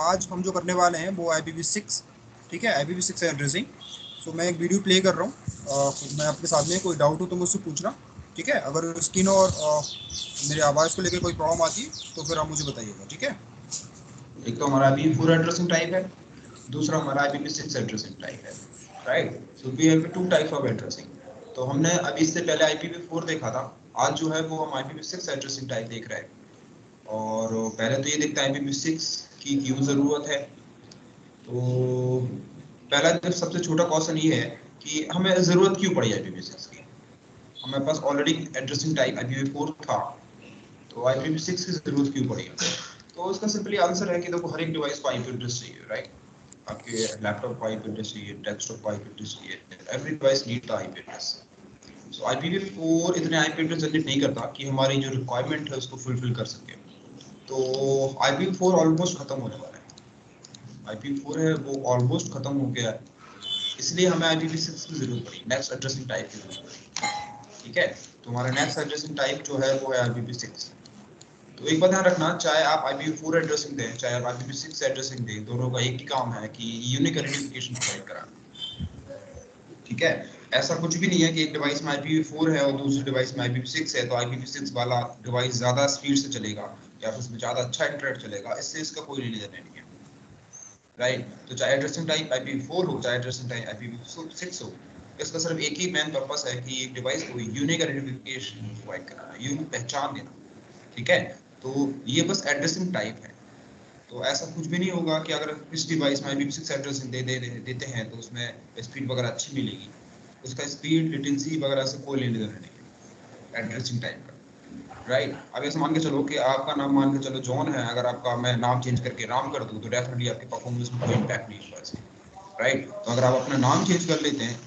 आज हम जो करने वाले हैं वो IPv6, ठीक है, IPv6 एड्रेसिंग। सो मैं एक वीडियो प्ले कर रहा हूँ, मैं आपके साथ में, कोई डाउट हो तो मुझसे पूछना, ठीक है। अगर स्क्रीन और मेरी आवाज़ को लेकर कोई प्रॉब्लम आती तो फिर आप मुझे बताइएगा, ठीक है। एक तो हमारा IPv4 एड्रेसिंग टाइप है, दूसरा हमारा IPv6 एड्रेसिंग टाइप है, right. So we have two types of addressing. तो हमने अभी इससे पहले IPv4 देखा था, आज जो है वो हम IPv6 एड्रेसिंग टाइप देख रहे हैं। और पहले तो ये देखते हैं IPv6 की क्यों जरूरत है। तो पहला जो सबसे छोटा क्वेश्चन ये है कि हमें जरूरत क्यों पड़ी IPv6 की। हमारे पास ऑलरेडी एड्रेसिंग टाइप IPv4 था, तो IPv6 की जरूरत क्यों पड़ी। तो इसका सिंपली आंसर है कि देखो हर एक डिवाइस को IP एड्रेस चाहिए, राइट। आपके लैपटॉप को IP एड्रेस चाहिए, डेस्कटॉप को IP एड्रेस चाहिए, every device need the IP address. So IPv4 इतने IP एड्रेस जनरेट नहीं करता कि हमारी जो रिक्वायरमेंट है उसको फुलफिल कर सके। तो IPv4 ऑलमोस्ट खत्म होने वाला है। IPv4 है वो ऑलमोस्ट खत्म हो गया है, इसलिए हमें IPv6 की जरूरत पड़ी, नेक्स्ट एड्रेसिंग टाइप की जरूरत पड़ी, ठीक है। तो हमारा नेक्स्ट एड्रेसिंग टाइप जो है वो है IPv6। तो एक बात ध्यान रखना, चाहे आप IPv4 एड्रेसिंग दें चाहे आप IPv6 एड्रेसिंग दें, दोनों का एक ही काम है कि यूनिक आइडेंटिफिकेशन प्रोवाइड कराना, ठीक है। ऐसा कुछ भी नहीं है कि एक डिवाइस में IPv4 है और दूसरी डिवाइस में IPv6 है तो IPv6 वाला डिवाइस ज्यादा स्पीड से चलेगा या फिर उसमें ज्यादा अच्छा इंटरनेट चलेगा, इससे इसका कोई लेने देना नहीं है, राइट। तो चाहे एड्रेसिंग टाइप IPv4 हो चाहे एड्रेसिंग टाइप IPv6 हो, इसका सिर्फ एक ही मेन पर्पस है कि एक डिवाइस को यूनिक आइडेंटिफिकेशन प्रोवाइड कराना, यूनिक पहचान देना, ठीक है। तो ये बस एड्रेसिंग टाइप है। तो ऐसा कुछ भी नहीं होगा कि अगर इस डिवाइस में IPv6 एड्रेसिंग देते हैं तो उसमें स्पीड वगैरह अच्छी मिलेगी, उसका स्पीड लेटेंसी वगैरह से कोई लेने देना नहीं है एड्रेसिंग टाइप का, राइट। अब ऐसे मान के चलो कि आपका नाम मान के चलो जॉन है, अगर आपका मैं नाम चेंज करके राम कर दूं तो डेफिनेटली आपकी परफॉर्मेंस में कोई इम्पैक्ट नहीं होगा इससे, राइट। तो अगर आप अपना नाम चेंज कर लेते हैं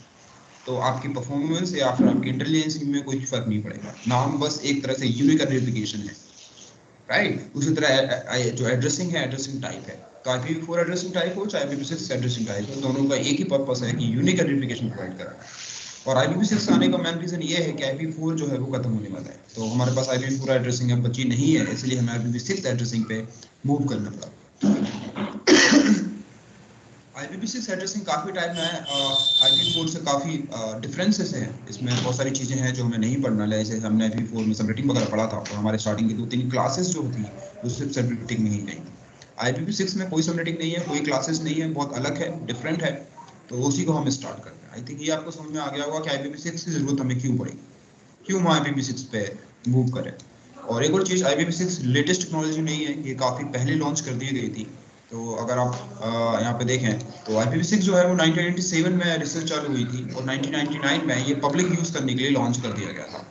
तो आपकी परफॉर्मेंस या फिर आपकी इंटेलिजेंस में कोई फर्क नहीं पड़ेगा। नाम बस एक तरह से यूनिक आइडेंटिफिकेशन है, राइट। उसी तरह जो एड्रेसिंग है एड्रेसिंग टाइप है, तो IPv4 एड्रेसिंग टाइप हो चाहे IPv6 एड्रेसिंग टाइप हो, दोनों का एक ही पर्पस है कि यूनिक आइडेंटिफिकेशन प्रोवाइड कराना है। और IPv6 आने का मेन रीजन ये है कि IPv4 जो है वो खत्म होने वाला है, तो हमारे पास IPv4 एड्रेसिंग अब बची नहीं है, इसलिए हमें IPv6 एड्रेसिंग पे मूव करना पड़ा। IPv6 एड्रेसिंग काफ़ी टाइप में है, IPv4 से काफ़ी डिफरेंसेस हैं, इसमें बहुत सारी चीज़ें हैं जो हमें नहीं पढ़ना है। जैसे हमने IPv4 में सबनेटिंग वगैरह पढ़ा था, और हमारे स्टार्टिंग की 2-3 क्लासेस जो थी वो सिर्फ सबनेटिंग में ही गई थी। IPv6 में कोई सबनेटिंग नहीं है, कोई क्लासेस नहीं है, बहुत अलग है, डिफरेंट है। तो उसी को हम स्टार्ट करते हैं। आई थिंक ये आपको समझ में आ गया होगा कि IPv6 की जरूरत हमें क्यों पड़ेगी, क्यों हम IPv6 पे मूव करें। और एक और चीज़, IPv6 लेटेस्ट टेक्नोलॉजी नहीं है, ये काफ़ी पहले लॉन्च कर दी गई थी। तो अगर आप यहाँ पे देखें तो IPv6 जो है वो 1997 में रिसर्च चालू हुई थी और 1999 में ये पब्लिक यूज़ करने के लिए लॉन्च कर दिया गया था।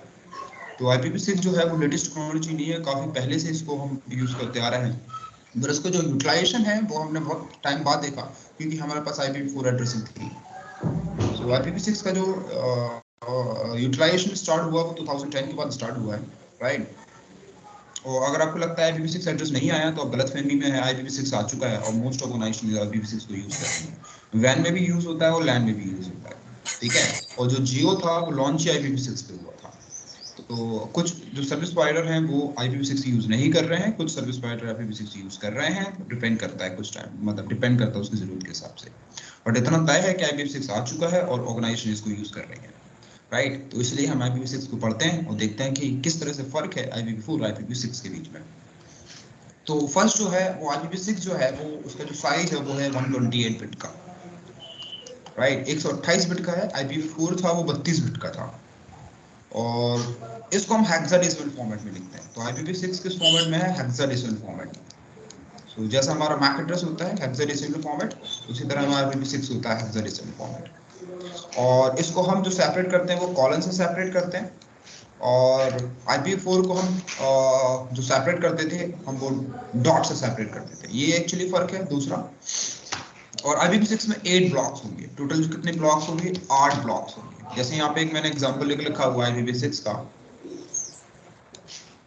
तो IPv6 जो है वो लेटेस्ट टेक्नोलॉजी नहीं है, काफ़ी पहले से इसको हम यूज़ करते आ रहे हैं। पर इसको जो यूटिलाइजेशन है वो हमने बहुत टाइम बाद देखा, क्योंकि हमारे पास IPv4 एड्रेसिंग थी। सो IPv6 का जो यूटिलाइजेशन स्टार्ट हुआ वो 2010 के बाद स्टार्ट हुआ है, राइट। और अगर आपको लगता है IPv6 एड्रेस नहीं आया तो आप गलत फहमी में है, IPv6 आ चुका है और मोस्ट ऑर्गेनाइजेशन IPv6 को यूज कर रही है। वैन में भी यूज होता है और लैन में भी यूज होता है, ठीक है। और जो जियो था वो लॉन्च ही IPv6 पे हुआ था। तो कुछ जो सर्विस प्रोवाइडर हैं वो IPv6 यूज नहीं कर रहे हैं, कुछ सर्विस प्रोवाइडर IPv6 यूज कर रहे हैं, डिपेंड करता है कुछ टाइम, मतलब डिपेंड करता है उसकी जरूरत के हिसाब से। बट इतना तय है कि IPv6 आ चुका है और ऑर्गेनाइजेशन इसको यूज कर रही है, राइट। तो इसलिए हम IPv6 को पढ़ते हैं और देखते हैं कि किस तरह से फर्क है IPv4 और IPv6 के बीच में। तो फर्स्ट जो है वो IPv6 जो है वो उसका जो साइज है वो है 128 बिट का, राइट। 128 बिट का है। IPv4 था वो 32 बिट का था, और इसको हम हेक्साडेसिमल फॉर्मेट में लिखते हैं। तो IPv6 किस फॉर्मेट में है? Hexadecimal format. सो जैसा हमारा मैक एड्रेस होता है हेक्साडेसिमल फॉर्मेट, उसी तरह हमारा IPv6 होता है हेक्साडेसिमल फॉर्मेट। और इसको हम जो सेपरेट करते हैं वो कॉलन से सेपरेट करते हैं, और IPv4 को हम जो सेपरेट करते थे हम वो डॉट से सेपरेट करते थे। ये एक्चुअली फर्क है दूसरा। और IPv6 में 8 ब्लॉक्स होंगे टोटल। जो कितने ब्लॉक्स होंगे? 8 ब्लॉक्स होंगे। जैसे यहाँ पे एक मैंने एग्जांपल लिखा हुआ है IPv6 का,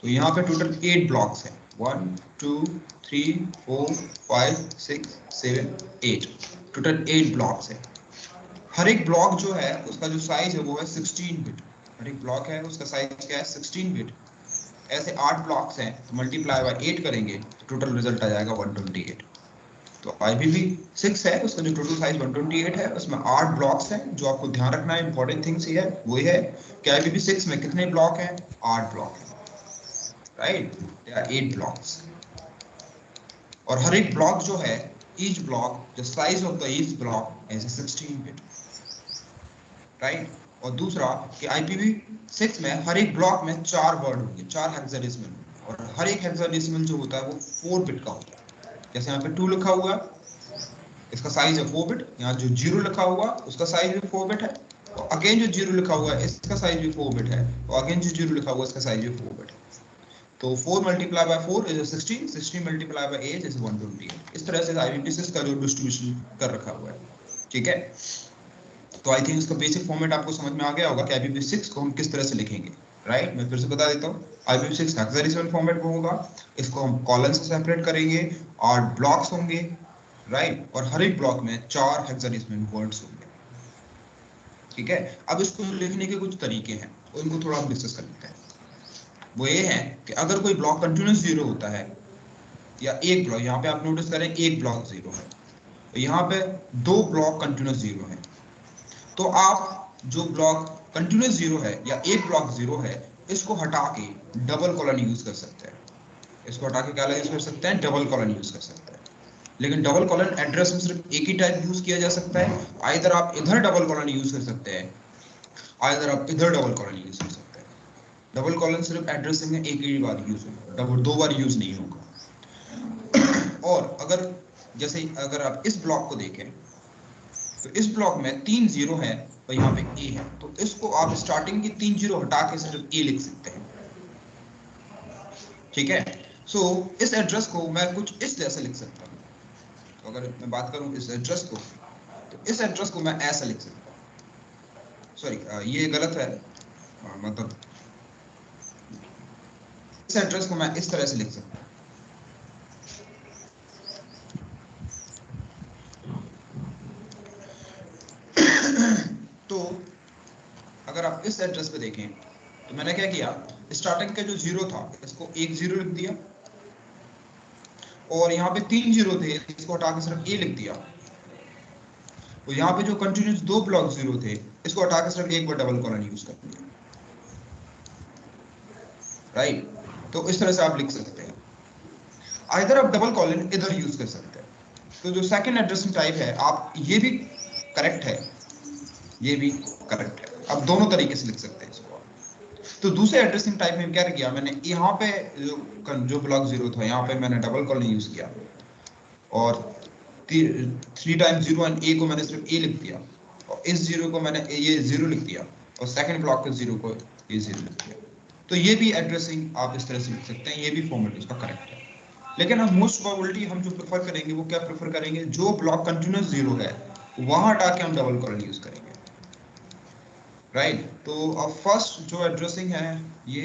तो यहाँ पे टोटल 8 ब्लॉक्स हैं। 1 2 3 4 5 6 7 8, टोटल 8 ब्लॉक्स है। हर एक ब्लॉक जो है उसका जो साइज है वो है 16 बिट। हर एक ब्लॉक है उसका साइज क्या है? 16 बिट। ऐसे 8 ब्लॉक्स हैं तो मल्टीप्लाई बाय 8 करेंगे तो टोटल रिजल्ट आ जाएगा 128। IPv6 है, उसका जो टोटल साइज 128 है, उसमें 8 ब्लॉक्स हैं। जो आपको ध्यान रखना है, इंपॉर्टेंट थिंग्स ये है, वो है कि IPv6 में कितने ब्लॉक हैं? 8 ब्लॉक हैं, राइट? देयर आर 8 ब्लॉक्स, और हर एक ब्लॉक जो है, each block, the size of the each block is 16 bit, right? और दूसरा कि IPv6 में हर एक ब्लॉक में 4 वर्ड होंगे, 4 हेक्साडेसिमल, और हर एक हेक्साडेसिमल जो होता है वो 4 बिट का होता है। जैसे यहाँ पे 2 लिखा हुआ है, इसका साइज है 4 बिट। यहाँ जो 0 लिखा हुआ उसका साइज भी 4 बिट है, और अगेन जो 0 लिखा हुआ है इसका साइज भी 4 बिट है, और अगेन जो 0 लिखा हुआ इसका साइज भी 4 बिट है। तो 4 multiply by 4 is 16, 16 multiply by 8 is 128। इस तरह से IPv6 का जो डिस्ट्रीब्यूशन कर रखा हुआ है, ठीक है? तो आई थिंक इसका बेसिक फॉर्मेट आपको समझ में आ गया होगा कि IPv6 को हम किस तरह से लिखेंगे, राइट? मैं फिर से बता देता हूँ, IPv6 हेक्साडेसिमल फॉर्मेट में होगा, इसको हम कॉलन से सेपरेट करेंगे, 8 ब्लॉक्स होंगे, राइट? और हर एक ब्लॉक में 4 हेक्साडेसिमल वर्ड्स होंगे, ठीक है? अब इसको लिखने के कुछ तरीके हैं, उनको थोड़ा हम डिस्कस कर लेते हैं। वो ये है कि अगर कोई ब्लॉक कंटिन्यूस 0 होता है, या एक ब्लॉक, यहाँ पे आप नोटिस करें एक ब्लॉक 0 है, तो यहाँ पे 2 ब्लॉक कंटिन्यूस 0 है, तो आप जो ब्लॉक कंटिन्यूस 0 है या एक ब्लॉक 0 है, इसको हटा के डबल कॉलन यूज कर सकते हैं। इसको हटा के क्या यूज कर सकते हैं? डबल कॉलन यूज कर सकते हैं। लेकिन डबल कॉलन एड्रेस में सिर्फ एक ही टाइप यूज किया जा सकता है, आइदर आप इधर डबल कॉलन यूज कर सकते हैं, आइदर आप इधर डबल कॉलन यूज कर सकते हैं। डबल कॉलन सिर्फ एड्रेसिंग में एक ही बार यूज होगा, डबल 2 बार यूज नहीं होगा। और अगर जैसे अगर आप इस ब्लॉक को देखें, तो इस ब्लॉक में 3 जीरो है और यहाँ पे ए है, तो इसको आप स्टार्टिंग की 3 जीरो हटा के सिर्फ ए लिख सकते हैं, ठीक है? सो इस एड्रेस को मैं कुछ इस जैसे लिख सकता हूँ। तो अगर मैं बात करूँ इस एड्रेस को, तो इस एड्रेस को मैं ऐसा लिख सकता हूँ। सॉरी, ये गलत है, मतलब इस एड्रेस को मैं इस तरह से लिख सकता हूँ। तो अगर आप इस एड्रेस पे देखें, तो मैंने क्या किया, स्टार्टिंग का जो 0 था इसको 1 0 लिख दिया, और यहाँ पे 3 जीरो थे, इसको हटा के सिर्फ ए लिख दिया। तो यहाँ पे जो कंटिन्यूस 2 ब्लॉक 0 थे, इसको हटा के सिर्फ एक बार डबल कॉलन यूज कर दिया, राइट? तो इस तरह से आप लिख सकते हैं। आइदर आप डबल कॉलन इधर यूज कर सकते हैं। तो जो सेकंड एड्रेसिंग टाइप है, आप ये भी करेक्ट है, ये भी करेक्ट है, आप दोनों तरीके से लिख सकते हैं इसको। तो दूसरे एड्रेसिंग टाइप में क्या किया मैंने, यहाँ पे जो ब्लॉक 0 था, यहाँ पे मैंने डबल कॉलन यूज किया, और 3 टाइम्स 0 एंड ए को मैंने सिर्फ ए लिख दिया, और इस 0 को मैंने ये 0 लिख दिया, और सेकंड ब्लॉक के 0 को ये 0 लिख दिया। तो ये भी एड्रेसिंग आप इस तरह से लिख सकते हैं, ये भी फॉर्मेट उसका करेक्ट है। लेकिन हम मोस्ट प्रोबेबिलिटी हम जो प्रेफर करेंगे वो क्या प्रेफर करेंगे, जो ब्लॉक कंटिन्यूस 0 है वहां हटा के हम डबल कॉलन यूज करेंगे, राइट? तो अब फर्स्ट जो एड्रेसिंग है ये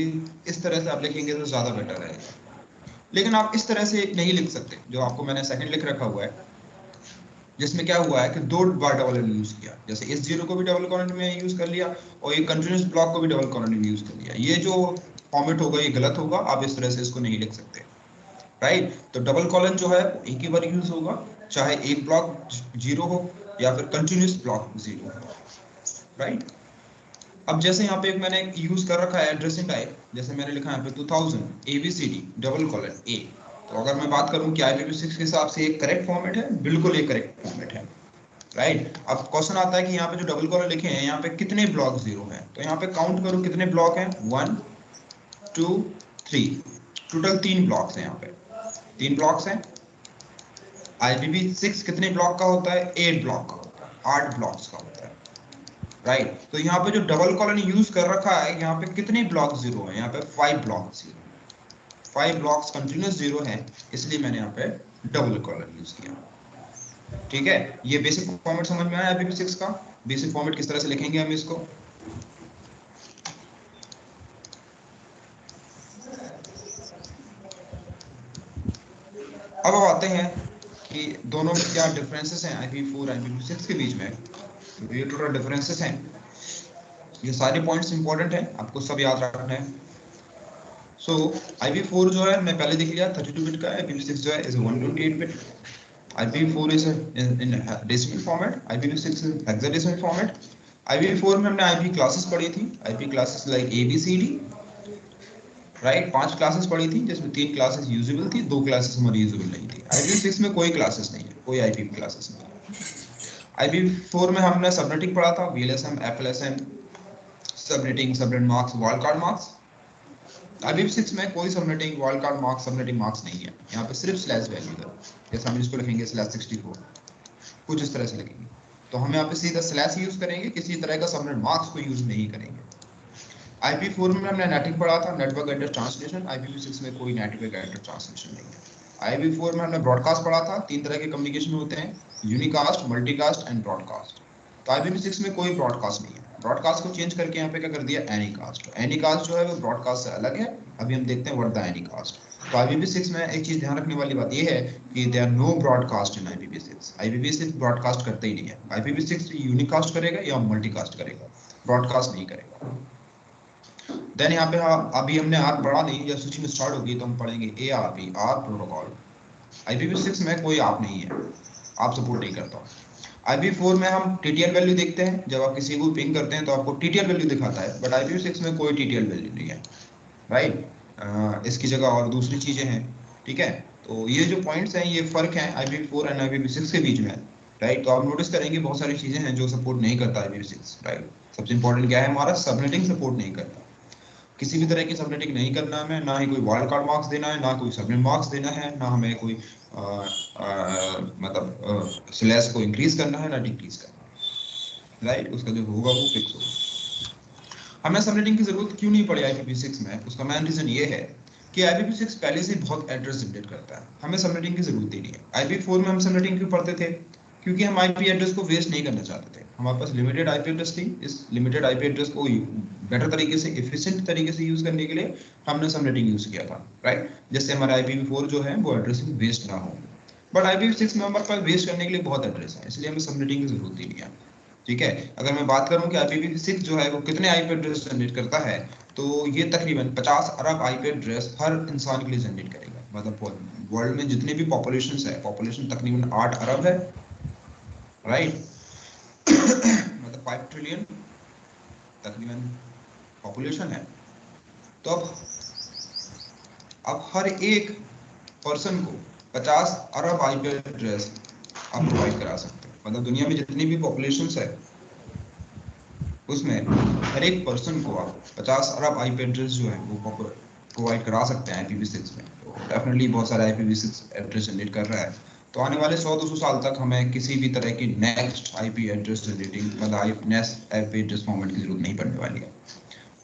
इस तरह से आप लिखेंगे तो ज्यादा बेटर रहेगा। लेकिन आप इस तरह से नहीं लिख सकते, जो आपको मैंने सेकंड लिख रखा हुआ है, जिसमें क्या हुआ है कि 2 बार डबल कॉलन यूज किया, जैसे इस 0 को भी डबल कॉलन में यूज कर लिया, और ये कंटिन्यूस ब्लॉक को भी डबल कॉलन में यूज कर लिया। ये जो फॉर्मेट होगा ये गलत होगा, आप इस तरह से इसको नहीं लिख सकते, राइट? तो डबल कॉलन जो है एक ही बार यूज होगा, चाहे एक ब्लॉक 0 हो या फिर कंटिन्यूस ब्लॉक 0 हो, राइट? अब जैसे यहाँ पे मैंने यूज कर रखा है एड्रेसिंग टाइप, जैसे मैंने लिखा है यहाँ पे 2000 ABCD डबल कॉलन A। तो अगर मैं बात करूं कि IPv6 के हिसाब से एक करेक्ट फॉर्मेट है, बिल्कुल एक करेक्ट फॉर्मेट है, राइट? अब क्वेश्चन आता है कि यहाँ पे जो डबल कॉलन लिखे हैं यहाँ पे कितने ब्लॉक 0 हैं, तो यहाँ पे काउंट करो कितने ब्लॉक हैं, 1 2 3, टोटल 3 ब्लॉक्स हैं, यहाँ पे 3 ब्लॉक्स हैं। IPv6 कितने ब्लॉक का होता है, 8 ब्लॉक का होता है, 8 ब्लॉक्स का होता है, राइट? तो यहाँ पे जो डबल कॉलन यूज कर रखा है, यहाँ पे कितने ब्लॉक 0 है, यहाँ पे 5 ब्लॉक 0, 5 ब्लॉक्स कंटिन्यूस 0 है, इसलिए मैंने यहाँ पे डबल कॉलन यूज किया, ठीक है? ये बेसिक फॉर्मेट समझ में आया IPv6 का? बेसिक फॉर्मेट किस तरह से लिखेंगे हम इसको। अब आते हैं कि दोनों में क्या डिफरेंसेस हैं IPv4 और IPv6 के बीच में। तो ये टोटल डिफरेंसेस हैं, ये सारे पॉइंट्स इंपॉर्टेंट हैं, आपको सब याद रखना है। सो IPv4 जो है मैं पहले देख लिया 32 बिट का, IPv6 जो है is 128 bit, IPv4 is in decimal format, IPv6 is hexadecimal format. IPv4 में हमने IP क्लासेस पढ़ी थी, IP classes like ABCD, right. 5 classes पढ़ी थी जिसमें 3 क्लासेस यूजेबल थी, 2 क्लासेस हमारी यूजेबल नहीं थी। IPv6 में कोई क्लासेस नहीं है, कोई IP क्लासेस नहीं है। IPv4 में हमने सबनेटिंग पढ़ा था, VLSM, FLSM, subnetting, subnet marks, wild card marks. IPv6 में कोई subnetting, wild card marks, subnetting marks नहीं है। यहाँ पे सिर्फ स्लैश वैल्यू है, जैसे हम इसको लिखेंगे /64, कुछ इस तरह से लिखेंगे। तो हम यहाँ पे सीधा स्लैश यूज करेंगे, किसी तरह का सबनेट मार्क्स को यूज नहीं करेंगे। IPv4 में हमने नेटिंग पढ़ा था, नेटवर्क एड्रेस ट्रांसलेशन। IPv6 में कोई नेटवर्क एड्रेस ट्रांसलेशन नहीं है। IPv4 में हमने ब्रॉडकास्ट पढ़ा था, 3 तरह के कम्युनिकेशन होते हैं, यूनिकास्ट, मल्टीकास्ट एंड ब्रॉडकास्ट। तो IPv6 में कोई ब्रॉडकास्ट नहीं है। ब्रॉडकास्ट को चेंज करके यहाँ पे क्या कर दिया, एनीकास्ट। एनीकास्ट जो है वो ब्रॉडकास्ट से अलग है। अभी हम देखते हैं व्हाट द एनीकास्ट। तो IPv6 में एक चीज ध्यान रखने वाली बात ये है कि there are no broadcast in IPv6। IPv6 broadcast करते ही नहीं है। IPv6 यूनिकास्ट करेगा या मल्टीकास्ट करेगा, ब्रॉडकास्ट नहीं करेगा। देन यहाँ पे अभी हमने आर पढ़ा नहीं, जब स्विचिंग स्टार्ट होगी तो हम पढ़ेंगे ARP, आर प्रोटोकॉल। IPv6 में कोई आप नहीं है, आप सपोर्ट नहीं करता। IPv4 में हम TTL वैल्यू देखते हैं, जब आप किसी को पिंग करते हैं तो आपको TTL वैल्यू दिखाता है, बट IPv6 में कोई TTL वैल्यू नहीं है, राइट। इसकी जगह और दूसरी चीजें हैं, ठीक है। तो ये जो पॉइंट्स हैं, ये फर्क है IPv4 एंड IPv6 के बीच में, राइट। तो आप नोटिस करेंगे बहुत सारी चीजें हैं जो सपोर्ट नहीं करता IPv6, राइट। सबसे इंपॉर्टेंट क्या है, हमारा सबनेटिंग सपोर्ट नहीं करता। किसी भी तरह की सबनेटिंग नहीं करना है हमें, ना ही कोई वाइल्ड कार्ड मार्क्स देना है, ना कोई सबनेट मार्क्स देना है, ना हमें कोई मतलब स्लैश को इंक्रीज करना है, ना डिक्रीज करना है, राइट। उसका जो होगा वो फिक्स होगा। हमें सबनेटिंग की जरूरत क्यों नहीं पड़ी IPv6 में, उसका मेन रीजन ये है कि IPv6 पहले से बहुत एड्रेस जनरेट करता है, हमें सबनेटिंग की जरूरत ही नहीं है। IPv4 में हम सबनेटिंग क्यों पढ़ते थे, क्योंकि हम IP एड्रेस को वेस्ट नहीं करना चाहते थे। हमारे पास लिमिटेड IP एड्रेस थी, इस लिमिटेड IP एड्रेस को बेटर तरीके से, एफिशिएंट तरीके से यूज करने के लिए हमने सबनेटिंग यूज किया था, राइट। जिससे हमारा IPv4 जो है वो एड्रेसिंग वेस्ट ना हो। बट IPv6 में हमारे पास वेस्ट करने के लिए बहुत एड्रेस है, इसलिए हमें सबनेटिंग की जरूरत ही नहीं है, ठीक है। अगर मैं बात करूं कि IPv6 जो है वो कितने IP एड्रेस जनरेट करता है, तो ये तकरीबन 50 अरब IP एड्रेस हर इंसान के लिए जनरेट करेगा। मतलब वर्ल्ड में जितने भी पॉपुलेशन है, पॉपुलेशन तकरीबन 8 अरब है, राइट। मतलब 5 ट्रिलियन तकरीबन पॉपुलेशन है। तो अब हर एक पर्सन को 50 अरब IP एड्रेस आप प्रोवाइड करा सकते हैं। मतलब दुनिया में जितनी भी पॉपुलेशन है उसमें हर एक पर्सन को आप 50 अरब IP एड्रेस जो है वो प्रोवाइड करा सकते हैं IPv6 में। तो डेफिनेटली बहुत सारा IPv6 एड्रेस जनरेट कर रहा है। तो आने वाले 100-200 साल तक हमें किसी भी तरह की नेक्स्ट IP एड्रेस जनरेटिंग, मतलब नेक्स्ट IP एड्रेस फॉर्मेट की जरूरत नहीं पड़ने वाली है,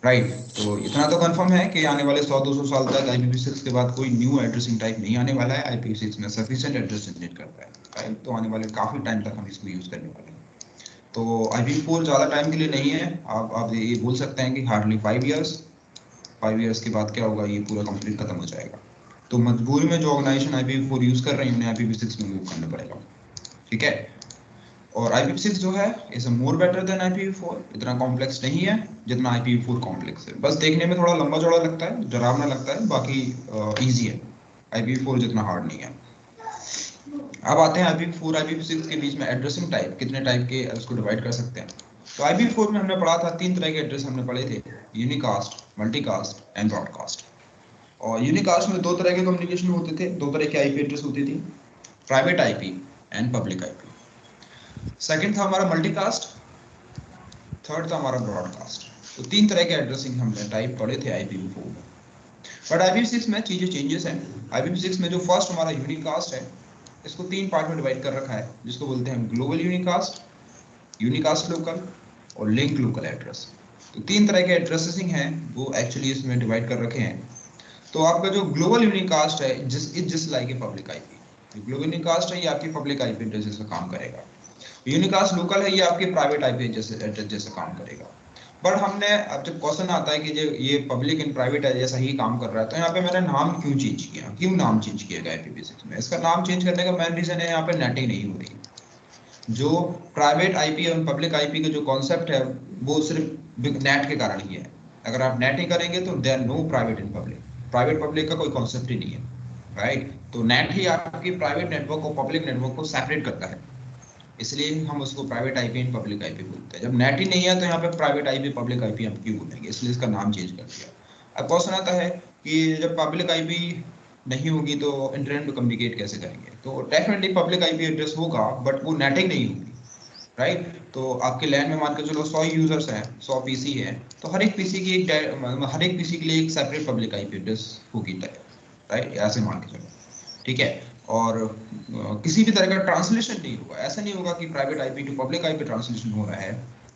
राइट। तो इतना तो कंफर्म है कि आने वाले 100-200 साल तक IPv6 के बाद कोई न्यू एड्रेसिंग टाइप नहीं आने वाला है। IPv6 में सफिशिएंट एड्रेस जनरेट करता है, राइट। तो आने वाले काफी टाइम तक हम इसको यूज करने वाले हैं। तो IPv4 ज़्यादा टाइम के लिए नहीं है, आप ये बोल सकते हैं कि हार्डली 5 इयर्स। 5 इयर्स के बाद क्या होगा, ये पूरा कंप्लीट खत्म हो जाएगा। तो मजबूरी में जो ऑर्गेनाइजेशन IPv4 यूज कर रही है उन्हें IPv6 में मूव करना पड़ेगा, ठीक है। और IPv6 जो है is more better than IPv4, इतना कॉम्प्लेक्स नहीं है जितना IPv4 कॉम्प्लेक्स है। बस देखने में थोड़ा लंबा चौड़ा लगता है, डरावना लगता है, बाकी इजी है। IPv4 जितना हार्ड नहीं है। अब आते हैं IPv4 IPv6 के बीच में एड्रेसिंग टाइप, कितने टाइप के उसको डिवाइड कर सकते हैं। तो IPv4 में हमने पढ़ा था 3 तरह के एड्रेस हमने पढ़े थे, यूनिकास्ट, मल्टीकास्ट एंड ब्रॉडकास्ट। और यूनिकास्ट में 2 तरह के कम्युनिकेशन होते थे, 2 तरह के IP एड्रेस होती थी, private IP and public IP। Second था हमारा मल्टीकास्ट, थर्ड था हमारा ब्रॉडकास्ट। तो 3 तरह के एड्रेसिंग हमने टाइप पढ़े थे IPv4 में। बट IPv6 में चीजें चेंजेस हैं। IPv6 में जो फर्स्ट हमारा यूनिकास्ट है, इसको 3 पार्ट में डिवाइड कर रखा है, जिसको बोलते हैं ग्लोबल यूनिकास्ट, यूनिकास्ट लोकल और लिंक लोकल एड्रेस। तो 3 तरह के एड्रेसिंग हैं वो एक्चुअली इसमें डिवाइड कर रखे हैं। तो आपका जो ग्लोबल यूनिकास्ट है, जिस like a public IP, global unicast है ये आपकी पब्लिक IP एड्रेस जैसा काम करेगा। यूनिकास्ट लोकल है ये आपके प्राइवेट IP एड्रेस जैसे काम करेगा। बट हमने, अब जब क्वेश्चन आता है कि ये पब्लिक एंड प्राइवेट है जैसा ही काम कर रहा है, तो यहाँ पे मैंने नाम क्यों चेंज किया, क्यों नाम चेंज किया गया IPv6 में। इसका नाम चेंज करने का मेन रीजन है यहाँ पे नेटिंग नहीं हो रही। जो प्राइवेट IP और पब्लिक IP का जो कॉन्सेप्ट है वो सिर्फ नेट के कारण ही है। अगर आप नेट नहीं करेंगे तो there no private and public, private public का कोई कॉन्सेप्ट ही नहीं है, राइट। तो नेट ही आपकी प्राइवेट नेटवर्क और पब्लिक नेटवर्क को सेपरेट करता है, इसलिए हम उसको private IP and public IP बोलते हैं। जब नेट ही नहीं है तो यहाँ पे प्राइवेट आईपी पब्लिक आईपी हम क्यों बोलेंगे, इसलिए इसका नाम चेंज कर दिया। अब क्वेश्चन आता है कि जब पब्लिक आईपी नहीं होगी तो इंटरनेट में कम्युनिकेट कैसे करेंगे, तो डेफिनेटली पब्लिक आईपी एड्रेस होगा बट वो नेटिंग नहीं होगी, राइट। तो आपके लैन में मान के चलो 100 यूजर्स हैं, 100 पीसी हैं, तो हर एक पीसी की हर एक पीसी के लिए एक सेपरेट पब्लिक आईपी एड्रेस होगी, राइट, ऐसे मान के चलो, ठीक है। और किसी भी तरह का ट्रांसलेशन नहीं होगा, ऐसा नहीं होगा कि private IP to public IP translation हो रहा है,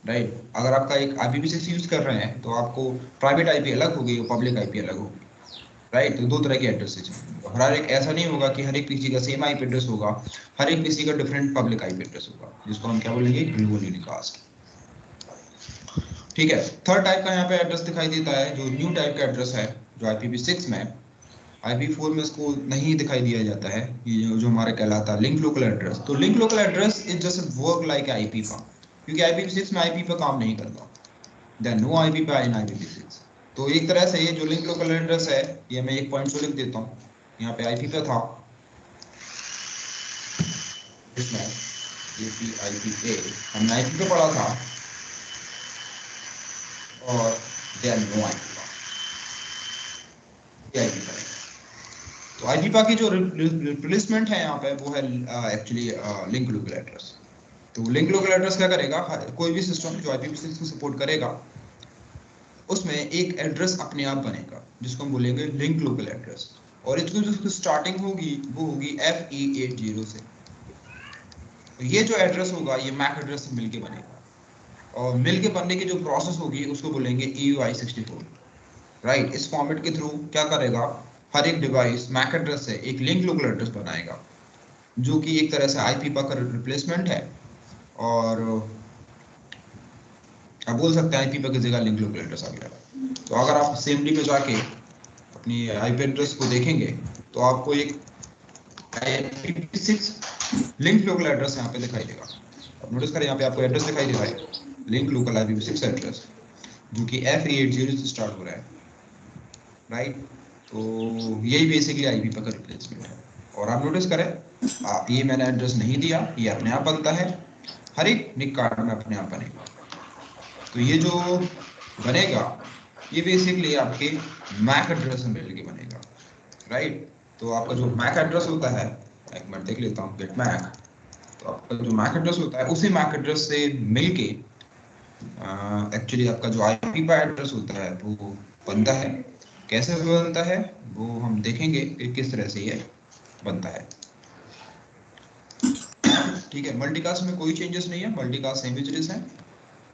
राइट। अगर आपका एक IPv6 यूज कर रहे हैं तो आपको प्राइवेट आईपी अलग होगी और पब्लिक आईपी अलग होगी, राइट। तो दो तरह के एड्रेसेज हैं, हर एक ऐसा नहीं होगा कि हर एक पीसी का सेम आईपी एड्रेस होगा, हर एक पीसी का डिफरेंट पब्लिक आईपी एड्रेस होगा, जिसको हम क्या बोलेंगे, ग्लोबल यूनिकास्ट, ठीक है। थर्ड टाइप का यहाँ पे एड्रेस दिखाई देता है, जो न्यू टाइप का एड्रेस है, जो IPv6 में, IP4 में इसको नहीं दिखाई दिया जाता है, ये जो हमारा कहलाता है लिंक लोकल एड्रेस। तो link local address is just work like IP पर, क्योंकि IPv6 में IP पर काम नहीं करता, देयर नो IP पर इन IPv6। तो एक तरह से ये जो लिंक लोकल एड्रेस है, ये मैं एक पॉइंट से लिख देता हूँ, यहाँ पे IP पे था, इसमें APIPA हमने IP पे पढ़ा था, और देयर नो IP पर। तो IPPA की जो रिप्लेसमेंट है यहाँ पे वो है एक्चुअली लिंक लोकल एड्रेस। तो लिंक लोकल एड्रेस क्या करेगा, कोई भी सिस्टम जो IPv6 को सपोर्ट करेगा उसमें एक एड्रेस अपने आप बनेगा जिसको हम बोलेंगे लिंक लोकल एड्रेस, और इसको जो स्टार्टिंग होगी वो होगी FE80 से। तो ये जो एड्रेस होगा ये मैक एड्रेस से मिलके बनेगा, और मिलके बनने की जो प्रोसेस होगी उसको बोलेंगे EUI64, राइट। इस फॉर्मेट के थ्रू क्या करेगा, हर एक डिवाइस मैक एड्रेस से एक लिंक लोकल एड्रेस बनाएगा, जो कि एक तरह से IPPA का रिप्लेसमेंट है, और आप बोल सकते हैं IPPA की जगह लिंक लोकल एड्रेस आ गया। तो अगर आप CMD में जाके अपनी IP एड्रेस को देखेंगे तो आपको एक IPv6 लिंक लोकल एड्रेस यहाँ पे दिखाई देगा। अब नोटिस करें यहाँ पे आपको एड्रेस दिखाई दे रहा है, लिंक लोकल IPv6 एड्रेस, जो कि FE80 से स्टार्ट हो रहा है, राइट। तो यही बेसिकली IPPA का रिप्लेसमेंट है। और आप नोटिस करें, आप ये मैंने एड्रेस नहीं दिया, ये अपने आप बनता है, हर एक निक कार्ड में अपने आप बनेगा। तो ये जो बनेगा ये बेसिकली आपके मैक एड्रेस से मिलके बनेगा, राइट। तो आपका जो मैक एड्रेस होता है, एक मिनट देख लेता हूँ, गेट मैक। तो आपका जो मैक एड्रेस होता है उसी मैक एड्रेस से मिलके एक्चुअली आपका जो IPPA एड्रेस होता है वो बनता है। कैसे बनता है वो हम देखेंगे कि किस तरह से ये बनता है, ठीक है। मल्टीकास्ट में कोई चेंजेस नहीं है, मल्टीकास्ट सेम एड्रेस है,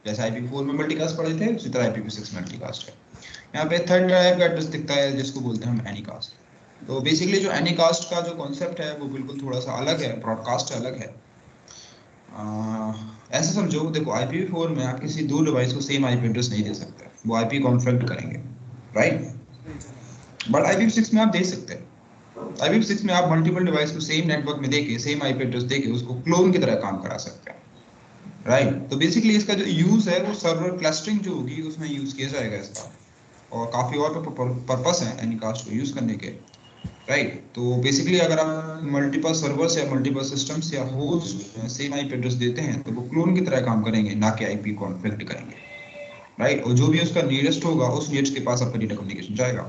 जैसे IP4 में मल्टीकास्ट पढ़े थे उसी तरह IPv6 में मल्टीकास्ट है। यहाँ पे थर्ड टाइप का एड्रेस दिखता है जिसको बोलते हैं हम एनीकास्ट। तो बेसिकली जो एनीकास्ट का जो कॉन्सेप्ट है वो बिल्कुल थोड़ा सा अलग है, ब्रॉडकास्ट अलग है। ऐसे समझो, देखो IPv4 में आप किसी दो डिवाइस को सेम IP एड्रेस नहीं दे सकते, वो IP कॉन्फ्लिक्ट करेंगे, राइट। बट IPv6 में आप दे सकते हैं। IPv6 में आप मल्टीपल डिवाइस को सेम नेटवर्क में देके सेम IP एड्रेस देके उसको क्लोन की तरह काम करा सकते हैं, राइट। तो बेसिकली इसका जो यूज है वो सर्वर क्लस्टरिंग जो होगी उसमें यूज किया जाएगा इसका, और काफी और पर्पस है एनीकास्ट को यूज करने के, राइट। तो बेसिकली अगर आप मल्टीपल सर्वर्स या मल्टीपल सिस्टम्स या होस्ट सेम IP एड्रेस देते हैं तो वो क्लोन की तरह काम करेंगे, ना कि IP कॉन्फ्लिक्ट करेंगे, राइट। और जो भी उसका नियरेस्ट होगा उस नियरेस्ट के पास आपका डेटा कम्युनिकेशन जाएगा।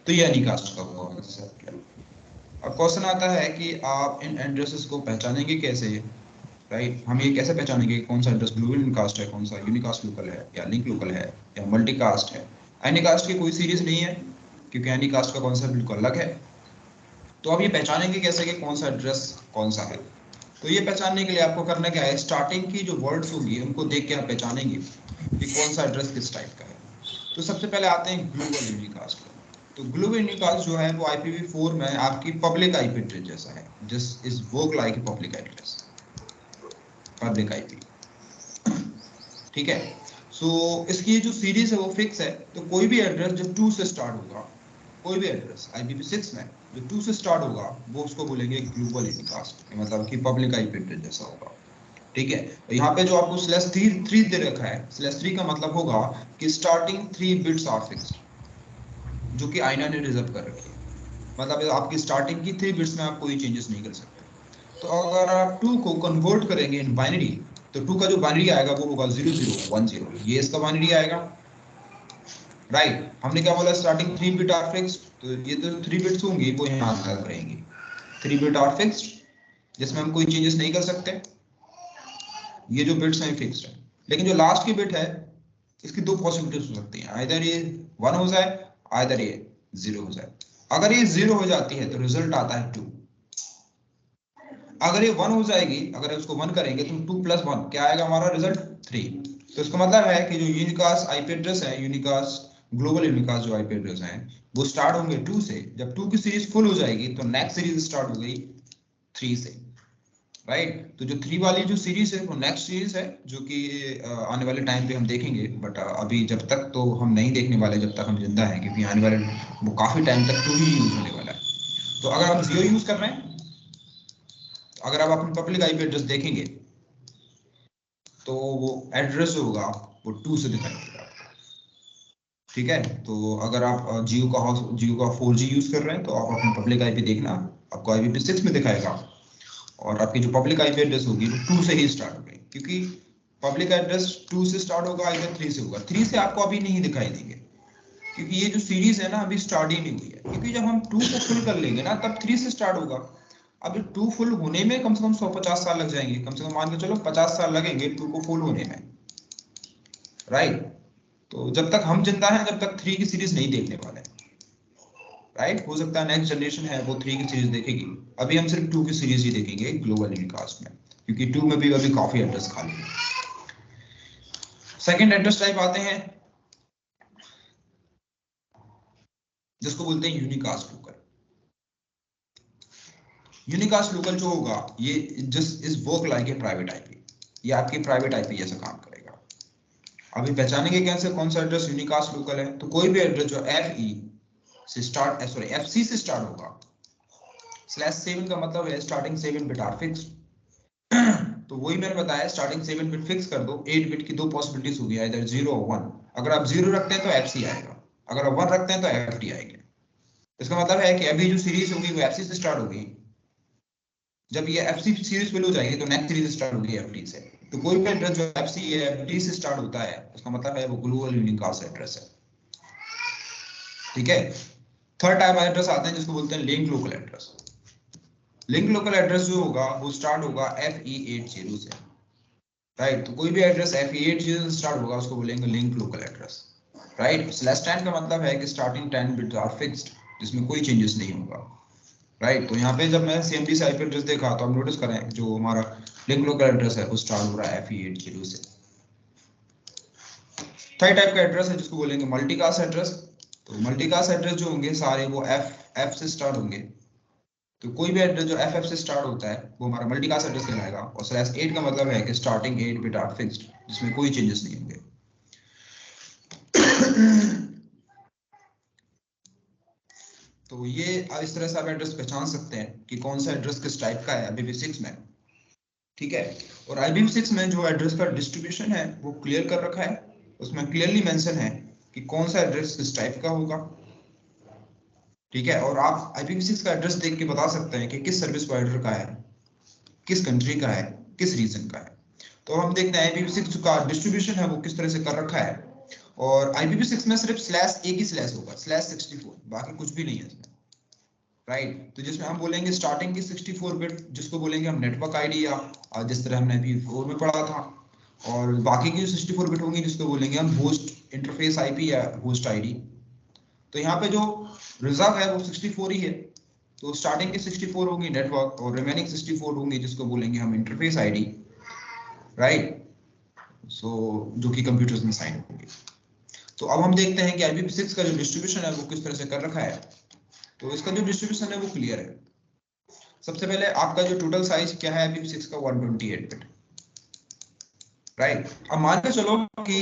तो ये एनीकास्ट का कॉन्सेप्ट है। अब क्वेश्चन आता है कि आप इन एड्रेसेस को पहचानेंगे कैसे, राइट। हम ये कैसे पहचानेंगे कौन सा एड्रेस ग्लोबल यूनिकास्ट है, कौन सा यूनिकास्ट लोकल है, या लिंक लोकल है, या मल्टीकास्ट है। एनीकास्ट की कोई सीरीज नहीं है क्योंकि एनीकास्ट का कॉन्सेप्ट बिल्कुल अलग है। तो अब ये पहचानेंगे कैसे कि कौन सा एड्रेस कौन सा है। तो ये पहचानने के लिए आपको करना क्या है, स्टार्टिंग की जो वर्ड्स होंगी उनको देख के आप पहचानेंगे कि कौन सा एड्रेस किस टाइप का है। तो सबसे पहले आते हैं ग्लोबल यूनिकास्ट। तो ग्लोबल यूनिकास्ट जो है वो IPv4 में आपकी पब्लिक IP एड्रेस जैसा है, just is work like public address, public IP, ठीक है। सो इसकी जो सीरीज है वो फिक्स है। तो कोई भी एड्रेस जो 2 से स्टार्ट होगा, कोई भी एड्रेस IPv6 में जो 2 से स्टार्ट होगा वो उसको बोलेंगे ग्लोबल यूनिकास्ट, मतलब कि पब्लिक IP एड्रेस जैसा होगा, ठीक है। तो यहाँ पे जो आपको /3 दे रखा है, /3 का मतलब होगा कि स्टार्टिंग 3 बिट्स आर फिक्स्ड, जो कि आईना ने रिजर्व कर रखी है, मतलब आपकी स्टार्टिंग की 3 बिट्स में आप कोई चेंजेस नहीं कर सकते। तो अगर आप 2 को कन्वर्ट करेंगे इन बाइनरी, तो 2 का जो बाइनरी आएगा वो होगा 0010, ये इसका बाइनरी आएगा, राइट। हमने क्या बोला, स्टार्टिंग 3 बिट आर फिक्स्ड, तो ये तो 3 बिट्स होंगी वो यहाँ तक रहेंगी, 3 बिट आर फिक्स्ड, जिसमें हम कोई चेंजेस नहीं कर सकते, ये जो बिट्स हैं फिक्स्ड है। लेकिन जो लास्ट की बिट है, इसकी 2 पॉसिबिलिटीज हो सकती हैं, आइदर ये 1 हो जाए, आइदर ये 0 हो जाए। अगर ये 0 हो जाती है तो रिजल्ट आता है 2। अगर ये 1 हो जाएगी, अगर इसको 1 करेंगे तो 2 + 1 क्या आएगा हमारा रिजल्ट 3। तो इसका मतलब है कि जो यूनिकास्ट आईपी एड्रेस है, यूनिकास्ट ग्लोबल यूनिकास्ट जो आईपी एड्रेस हैं, वो स्टार्ट होंगे 2 से। जब 2 की सीरीज फुल हो जाएगी तो नेक्स्ट सीरीज स्टार्ट हो गई 3 से, राइट। तो जो 3 वाली जो सीरीज है वो नेक्स्ट सीरीज है, जो कि आने वाले टाइम पे हम देखेंगे, बट अभी जब तक तो हम नहीं देखने वाले जब तक हम जिंदा हैं, क्योंकि आने वाले वो काफी टाइम तक 2 ही यूज होने वाला है। तो अगर आप 0 यूज कर रहे हैं, अगर आप अपनी पब्लिक आईपी एड्रेस देखेंगे तो वो एड्रेस जो होगा वो 2 से दिखाई देगा, ठीक है। तो अगर आप जियो का 4G यूज कर रहे हैं तो आप अपनी पब्लिक आईपी देखना, आपको IPv6 में दिखाएगा, और आपकी जो पब्लिक आईपी एड्रेस होगी वो 2 से ही स्टार्ट होगी, क्योंकि पब्लिक एड्रेस 2 से स्टार्ट होगा, इधर 3 से होगा। 3 से आपको अभी नहीं दिखाई देंगे, क्योंकि ये जो सीरीज है ना अभी स्टार्ट ही नहीं हुई है, क्योंकि जब हम 2 को फुल कर लेंगे ना तब 3 से स्टार्ट होगा। अभी 2 फुल होने में कम से कम 150 साल लग जाएंगे, कम से कम मान के चलो 50 साल लगेंगे 2 को फुल होने में, राइट। तो जब तक हम जिंदा हैं जब तक 3 की सीरीज नहीं देखने वाले, राइट। हो सकता है नेक्स्ट जनरेशन है वो 3 की सीरीज देखेगी, अभी हम सिर्फ 2 की सीरीज ही देखेंगे ग्लोबल यूनिकास्ट में, क्योंकि 2 में भी अभी काफी एड्रेस खाली है। सेकंड एड्रेस टाइप आते हैं जिसको बोलते हैं यूनिकास्ट लोकल। यूनिकास्ट लोकल जो होगा ये just is work like a private IP, ये आपकी प्राइवेट आईपी जैसा काम करेगा। अभी पहचानेंगे कैसे कौन सा एड्रेस यूनिकास्ट लोकल है, तो कोई भी एड्रेस जो FC से स्टार्ट होगा, /7 का मतलब है स्टार्टिंग 7 बिट आर फिक्स्ड। तो वही मैंने बताया, स्टार्टिंग 7 बिट फिक्स कर दो, 8 बिट की 2 पॉसिबिलिटीज होगी, इधर 0 और 1। अगर आप 0 रखते हैं तो FC आएगा, अगर आप 1 रखते हैं तो FD आएगा। इसका मतलब है कि अभी जो सीरीज होगी वो FC से स्टार्ट होगी, जब ये FC सीरीज फिल हो जाएगी तो नेक्स्ट सीरीज स्टार्ट होगी FD से। तो कोई भी एड्रेस जो FC या FD से स्टार्ट होता है उसका मतलब है वो ग्लोबल यूनिकास्ट एड्रेस है, ठीक है। थर्ड टाइप एड्रेस आते हैं जिसको बोलते हैं link local address. Link local address जो होगा वो स्टार्ट होगा FE80 से, राइट। तो कोई भी एड्रेस FE80 से स्टार्ट होगा उसको बोलेंगे लिंक लोकल एड्रेस, राइट। /10 का मतलब है कि स्टार्टिंग 10 बिट्स आर फिक्स्ड, जिसमें कोई चेंजेस नहीं होगा, राइट। तो यहाँ पे जब मैं CMD से आईपी एड्रेस देखा तो आप नोटिस करें जो हमारा लिंक लोकल एड्रेस है वो स्टार्ट हो रहा है FE80 से। थर्ड टाइप का एड्रेस है जिसको बोलेंगे मल्टीकास्ट एड्रेस। तो मल्टीकास्ट एड्रेस जो होंगे सारे वो F से स्टार्ट होंगे, तो कोई भी एड्रेस जो FF से स्टार्ट होता है वो हमारा मल्टीकास्ट एड्रेस कहलाएगा, और /8 का मतलब है कि स्टार्टिंग 8 बिट आर फिक्स्ड, जिसमें कोई चेंजेस नहीं होंगे। तो ये इस तरह से आप एड्रेस पहचान सकते हैं कि कौन सा एड्रेस किस टाइप का है IPv6 में, ठीक है। और IPv6 में जो एड्रेस का डिस्ट्रीब्यूशन है वो क्लियर कर रखा है, उसमें क्लियरली मेंशन है कि कौन सा एड्रेस किस टाइप का होगा, ठीक है। और आप IPv6 का एड्रेस देख के बता सकते हैं कि किस सर्विस प्रोवाइडर का है, किस कंट्री का है, किस रीजन का है। तो हम देखते हैं IPv6 का डिस्ट्रीब्यूशन है वो किस तरह से कर रखा है, और IPv6 में सिर्फ एक ही स्लैश होगा, /64, बाकी कुछ भी नहीं है इसमें, राइट। तो जिसमें हम बोलेंगे स्टार्टिंग की 64 बिट जिसको बोलेंगे हम नेटवर्क आईडी, या जिस तरह हमने IPv4 में पढ़ा था, और बाकी की 64 बिट होंगी जिसको बोलेंगे हम होस्ट इंटरफेस IP या होस्ट आईडी। तो यहाँ पे जो रिजर्व है वो 64 ही है, तो स्टार्टिंग की 64 होंगी नेटवर्क, और रिमेनिंग 64 होंगी जिसको बोलेंगे हम इंटरफेस आईडी, राइट। सो जो कि कंप्यूटर्स में साइन होंगे। तो अब हम देखते हैं कि IPv6 का जो डिस्ट्रीब्यूशन है वो किस तरह से कर रखा है। तो इसका जो डिस्ट्रीब्यूशन है वो क्लियर है। सबसे पहले आपका जो टोटल साइज क्या है IPv6 का, 128 बिट, राइट। अब मान के चलो कि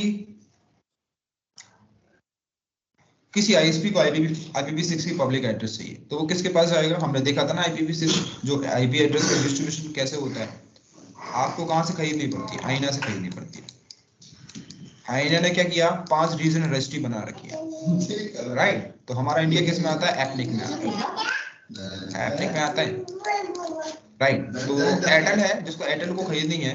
किसी ISP को IPv6 की पब्लिक एड्रेस चाहिए, तो वो किसके पास जाएगा। हमने देखा था ना IPv6 जो IP एड्रेस का डिस्ट्रीब्यूशन कैसे होता है, आपको कहाँ से खरीदनी पड़ती है, आईना से खरीदनी पड़ती है। आईना ने क्या किया, 5 रीजन रजिस्ट्री बना रखी है, राइट। तो हमारा इंडिया किस में आता है, एथनिक में आता है, एप्निक में आता है, राइट। तो एयरटेल है, जिसको एयरटेल को खरीदनी है,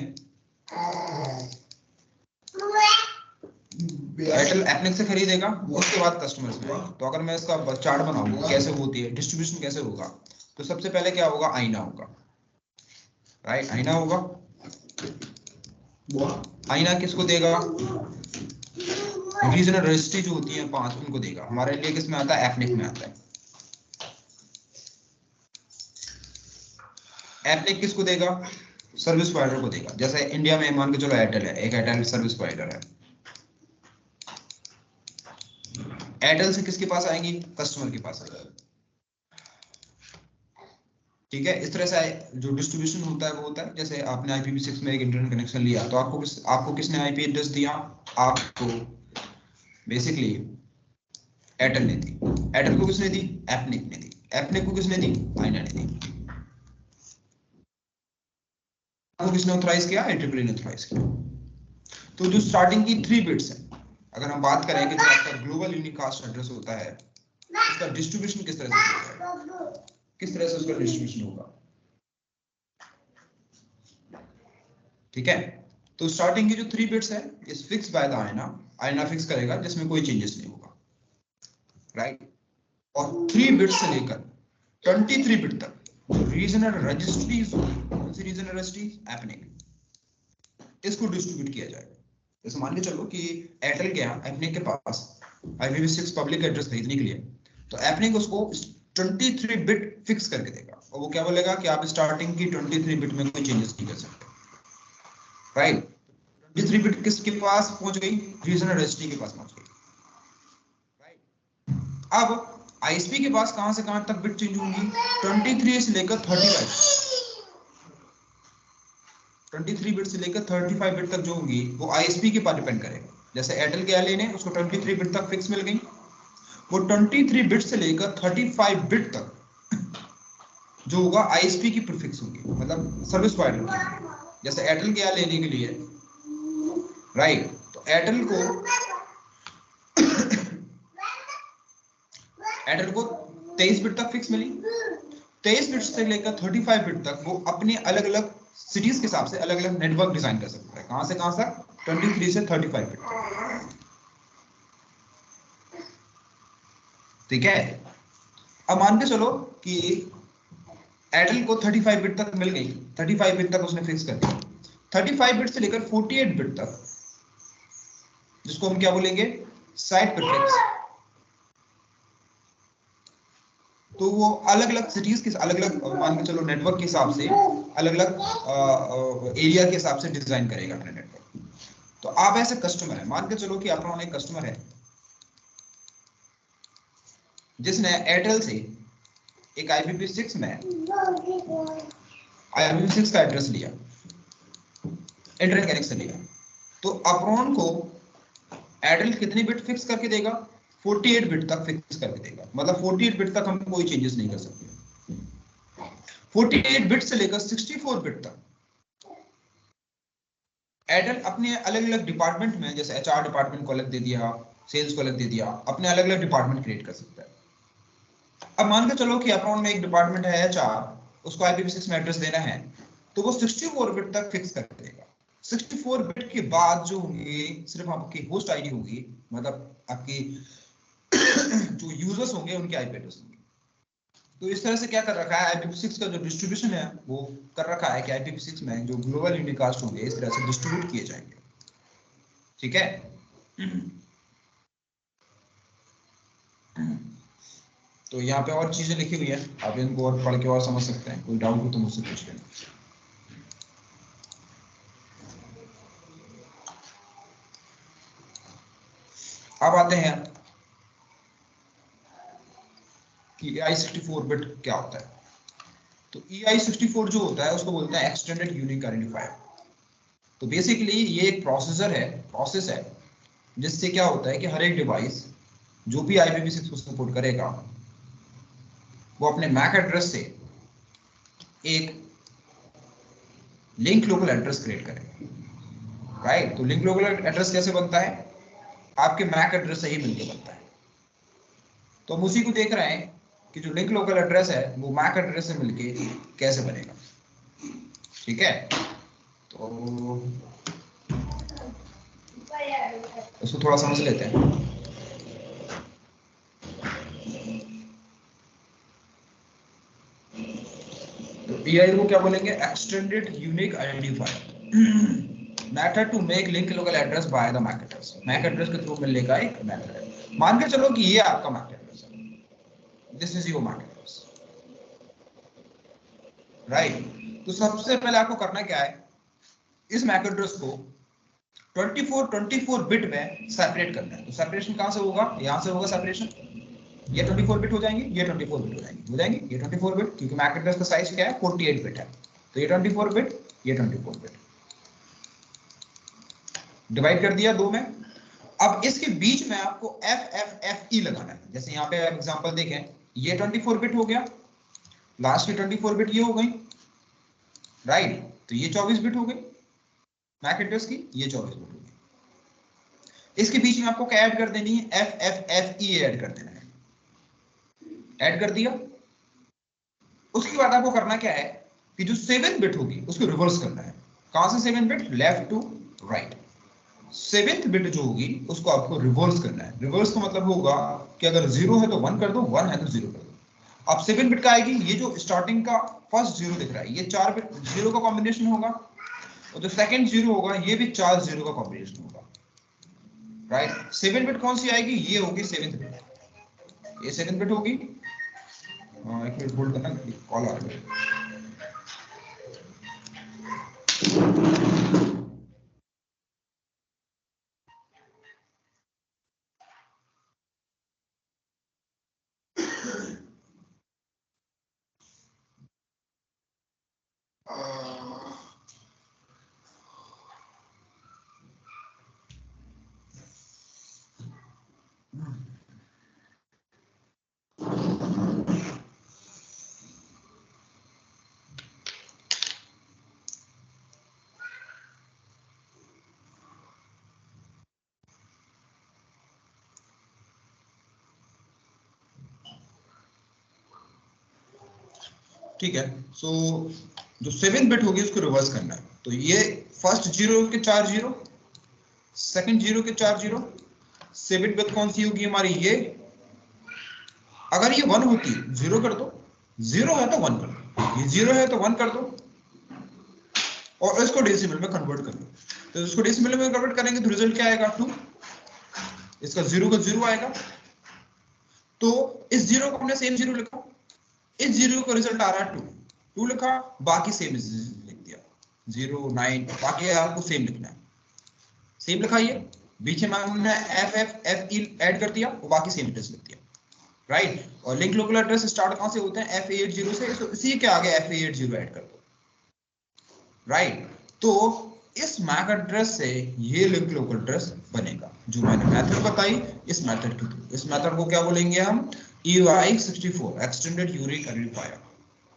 एयरटेल एप्निक से खरीदेगा, उसके बाद कस्टमर्स में आएगा। तो अगर मैं इसका चार्ट बनाऊं कैसे होती है डिस्ट्रीब्यूशन, कैसे होगा, तो सबसे पहले क्या होगा, आईना होगा, राइट। आईना होगा, आईना किसको देगा, रीजनल रजिस्ट्री जो होती है 5, उनको देगा। हमारे लिए किस में आता है, एप्निक में आता है। एप्निक किसको देगा, सर्विस प्रोवाइडर को देगा। जैसे इंडिया में मान के चलो एयरटेल है, एक एयरटेल सर्विस प्रोवाइडर है, एयरटेल से किसके पास आएंगी, कस्टमर के पास आएगी, ठीक है। इस तरह से जो डिस्ट्रीब्यूशन होता है वो होता है, जैसे आपने IPv6 में एक इंटरनेट कनेक्शन लिया, तो आपको किसने आईपी एड्रेस दिया, आपको बेसिकली एयरटेल ने दी। एयरटेल को किसने दी, एप्निक ने दी। एप्निक को किसने दी, आईना ने दी। को किसने ऑथराइज किया, IEEE ने ऑथराइज किया। तो जो स्टार्टिंग की 3 बिट्स है, अगर हम बात करें कि जो आपका ग्लोबल यूनिकास्ट एड्रेस होता है, इसका डिस्ट्रीब्यूशन किस तरह से होता है, किस तरह से उसका डिस्ट्रीब्यूशन होगा, ठीक है। तो स्टार्टिंग की जो 3 बिट्स है इस फिक्स बाय द आईना, आईना फिक्स करेगा, जिसमें कोई चेंजेस नहीं होगा, राइट। और 3 बिट्स से लेकर 23 बिट तक रीजनल रजिस्ट्रीज, कौन सी रीजनल रजिस्ट्री, एप्निक, इसको डिस्ट्रीब्यूट किया जाएगा। जैसे मान के चलो कि एयरटेल गया एप्निक के पास IPv6 पब्लिक एड्रेस खरीदने के लिए, तो एप्निक उसको 23 बिट फिक्स करके देगा, और वो क्या बोलेगा कि आप स्टार्टिंग की 23 बिट में कोई चेंजेस नहीं कर सकते, राइट। 23 बिट किसके पास पहुंच गई, रीजनल रजिस्ट्री के पास पहुंच गई, राइट। अब आईएसपी के पास कहां से कहां तक बिट चेंज होंगी, 23 से लेकर 35, 23 बिट से लेकर 35 बिट तक जो होंगी वो आईएसपी के पर डिपेंड करेगा। जैसे एयरटेल गया लेने, उसको 23 बिट तक फिक्स मिल गई, वो 23 बिट से लेकर 35 बिट तक जो होगा आईएसपी की प्रीफिक्स होगी, मतलब सर्विस प्रोवाइडर की। जैसे एयरटेल गया लेने के लिए, राइट, तो एयरटेल को 23 बिट तक फिक्स मिली, 23 बिट से लेकर 35 बिट तक वो अपने अलग अलग सिटीज के हिसाब से अलग अलग नेटवर्क डिजाइन कर सकता है। कहां से कहां तक, 23 से 35 बिट तक, ठीक है। अब मान के चलो कि एयरटेल को 35 बिट तक मिल गई, 35 बिट तक उसने फिक्स कर दिया। 35 बिट से लेकर 48 बिट तक, जिसको हम क्या बोलेंगे, साइट प्रीफिक्स, तो वो अलग अलग सिटीज के अलग अलग मान के चलो नेटवर्क के हिसाब से अलग अलग एरिया के हिसाब से डिजाइन करेगा अपने नेटवर्क। तो आप ऐसे कस्टमर है, मान के चलो कि अपना एक कस्टमर है जिसने एयरटेल से एक IPv6 में IPv6 का एड्रेस लिया, इंटरनेट कनेक्शन लिया, तो अप्रॉन को एयरटेल कितनी बिट फिक्स करके देगा, 48 बिट तक फिक्स करके देगा। मतलब 48 बिट तक हम कोई चेंजेस नहीं कर सकते। 48 बिट से लेकर 64 बिट तक एयरटेल अपने अलग अलग डिपार्टमेंट में, जैसे HR डिपार्टमेंट को अलग दे दिया, सेल्स को अलग दे दिया, अपने अलग अलग डिपार्टमेंट क्रिएट कर सकता है। अब मान के चलो कि अप्रॉन में एक डिपार्टमेंट है HR, उसको IPv6 में एड्रेस देना है, तो वो 64 बिट तक फिक्स कर देगा। 64 बिट के बाद जो होंगे सिर्फ आपकी होस्ट आईडी होगी, मतलब आपकी जो यूजर्स होंगे उनके आईपी एड्रेस होंगे। तो इस तरह से क्या कर रखा है, IPv6 का जो डिस्ट्रीब्यूशन है वो कर रखा है कि IPv6 में जो ग्लोबल यूनिकास्ट होंगे इस तरह से डिस्ट्रीब्यूट किए जाएंगे, ठीक है। तो यहाँ पे और चीजें लिखी हुई है, आप इनको और पढ़ के और समझ सकते हैं। कोई डाउट हो तो मुझसे पूछ लेना। अब आते हैं कि EI64 बिट क्या होता है। तो EI64 जो होता है उसको बोलते हैं एक्सटेंडेड यूनिक आइडेंटिफायर। तो बेसिकली ये एक प्रोसेस है जिससे क्या होता है कि हर एक डिवाइस जो भी IPv6 को सपोर्ट करेगा वो अपने मैक एड्रेस से एक लिंक लोकल एड्रेस क्रिएट करेगा, राइट। तो लिंक लोकल एड्रेस कैसे बनता है, आपके मैक एड्रेस से ही मिलकर बनता है। तो हम उसी को देख रहे हैं कि जो लिंक लोकल एड्रेस है वो मैक एड्रेस से मिलके कैसे बनेगा। ठीक है, तो इसको थोड़ा समझ लेते हैं। तो EID को क्या बोलेंगे, extended unique identifier method to make link local address by the MAC address. MAC address के थ्रू मिलने का एक मेथड है। मान के चलो कि ये आपका मैक एड्रेस है, this is your MAC address, right. तो सबसे पहले आपको करना क्या है, इस मैक एड्रेस को 24 बिट में सेपरेट करना है। तो सेपरेशन कहां से होगा, यहां से होगा सेपरेशन। ये 24 बिट हो जाएंगे, ये 24 बिट हो जाएंगे ये 24 बिट, क्योंकि मैक एड्रेस का साइज क्या है, 48 बिट है। तो ये 24 बिट, ये 24 बिट डिवाइड कर दिया दो में। अब इसके बीच में आपको FFFE लगाना है। जैसे यहाँ पे एग्जांपल देखें, ये 24 बिट हो गया, लास्ट की 24 बिट ये हो गई, राइट। तो ये 24 बिट हो गई मैक एड्रेस की, ये 24 बिट हो गई। इसके बीच में आपको क्या ऐड कर देनी है, FFFE ऐड कर देना है। ऐड कर दिया। उसके बाद आपको करना क्या है कि जो 7th बिट होगी उसको रिवर्स करना है। कहां से 7th bit, left to right. 7th bit जो होगी उसको आपको रिवर्स करना है। रिवर्स का मतलब होगा कि अगर 0 है तो 1 कर दो, 1 है तो 0 कर दो। अब 7 बिट का आएगी, ये जो स्टार्टिंग का फर्स्ट 0 दिख रहा है, ये 4 बिट 0 का कॉम्बिनेशन होगा, और जो सेकंड 0 होगा ये भी 4 0 का कॉम्बिनेशन होगा, राइट। 7 बिट कौन सी आएगी, ये होगी 7th बिट, ये 7th बिट होगी। एक मिनट होल्ड करना, कॉल आ रहा है। ठीक है, सो जो 7th बिट होगी उसको रिवर्स करना है। तो ये फर्स्ट 0 के 4 0, सेकंड 0 के 4 0, 7th बिट कौन सी होगी हमारी, ये। अगर ये 1 होती, 0 कर दो, 0 है तो 1 कर दो, ये 0 है तो 1 कर दो, और इसको डेसिमल में कन्वर्ट कर दो। तो इसको डेसिमल में कन्वर्ट करेंगे तो रिजल्ट क्या आएगा, 2। इसका 0 का 0 आएगा। तो इस 0 को हमने सेम 0 लिखा, इस 0 का रिजल्ट आ रहा है 2, 2 लिखा, बाकी सेम लिख दिया, 0 9, बाकी आपको सेम लिखना है, सेम लिखाइए। बीच में हमने FFFE ऐड कर दिया और बाकी सेम एड्रेस लिख दिया, राइट। और लिंक लोकल एड्रेस स्टार्ट कहां से होते हैं, FA80 से, तो इसी के आगे FA80 ऐड कर दो, राइट। तो इस मैक एड्रेस से ये लिंक लोकल एड्रेस बनेगा। जो मैंने मेथड बताई, इस मेथड के थ्रू, इस मेथड को क्या बोलेंगे हम, EUI64 एक्सटेंडेड यूनिक आइडेंटिफायर।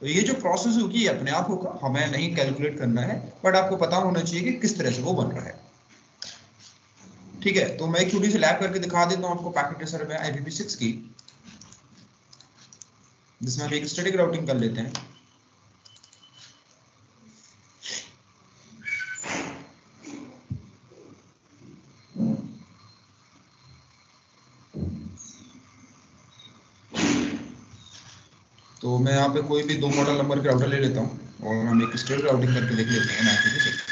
तो ये जो प्रोसेस होगी ये अपने आप होगा, हमें नहीं कैलकुलेट करना है, बट आपको पता होना चाहिए कि किस तरह से वो बन रहा है। ठीक है, तो मैं एक छोटी सी लैब करके दिखा देता हूँ आपको पैकेट ट्रेसर में IPv6 की, जिसमें हम एक स्टैटिक राउटिंग कर लेते हैं। तो मैं यहाँ पे कोई भी 2 मॉडल नंबर के राउटर ले लेता हूँ और हम एक स्टैटिक राउटिंग करके देख लेते हैं IPv6।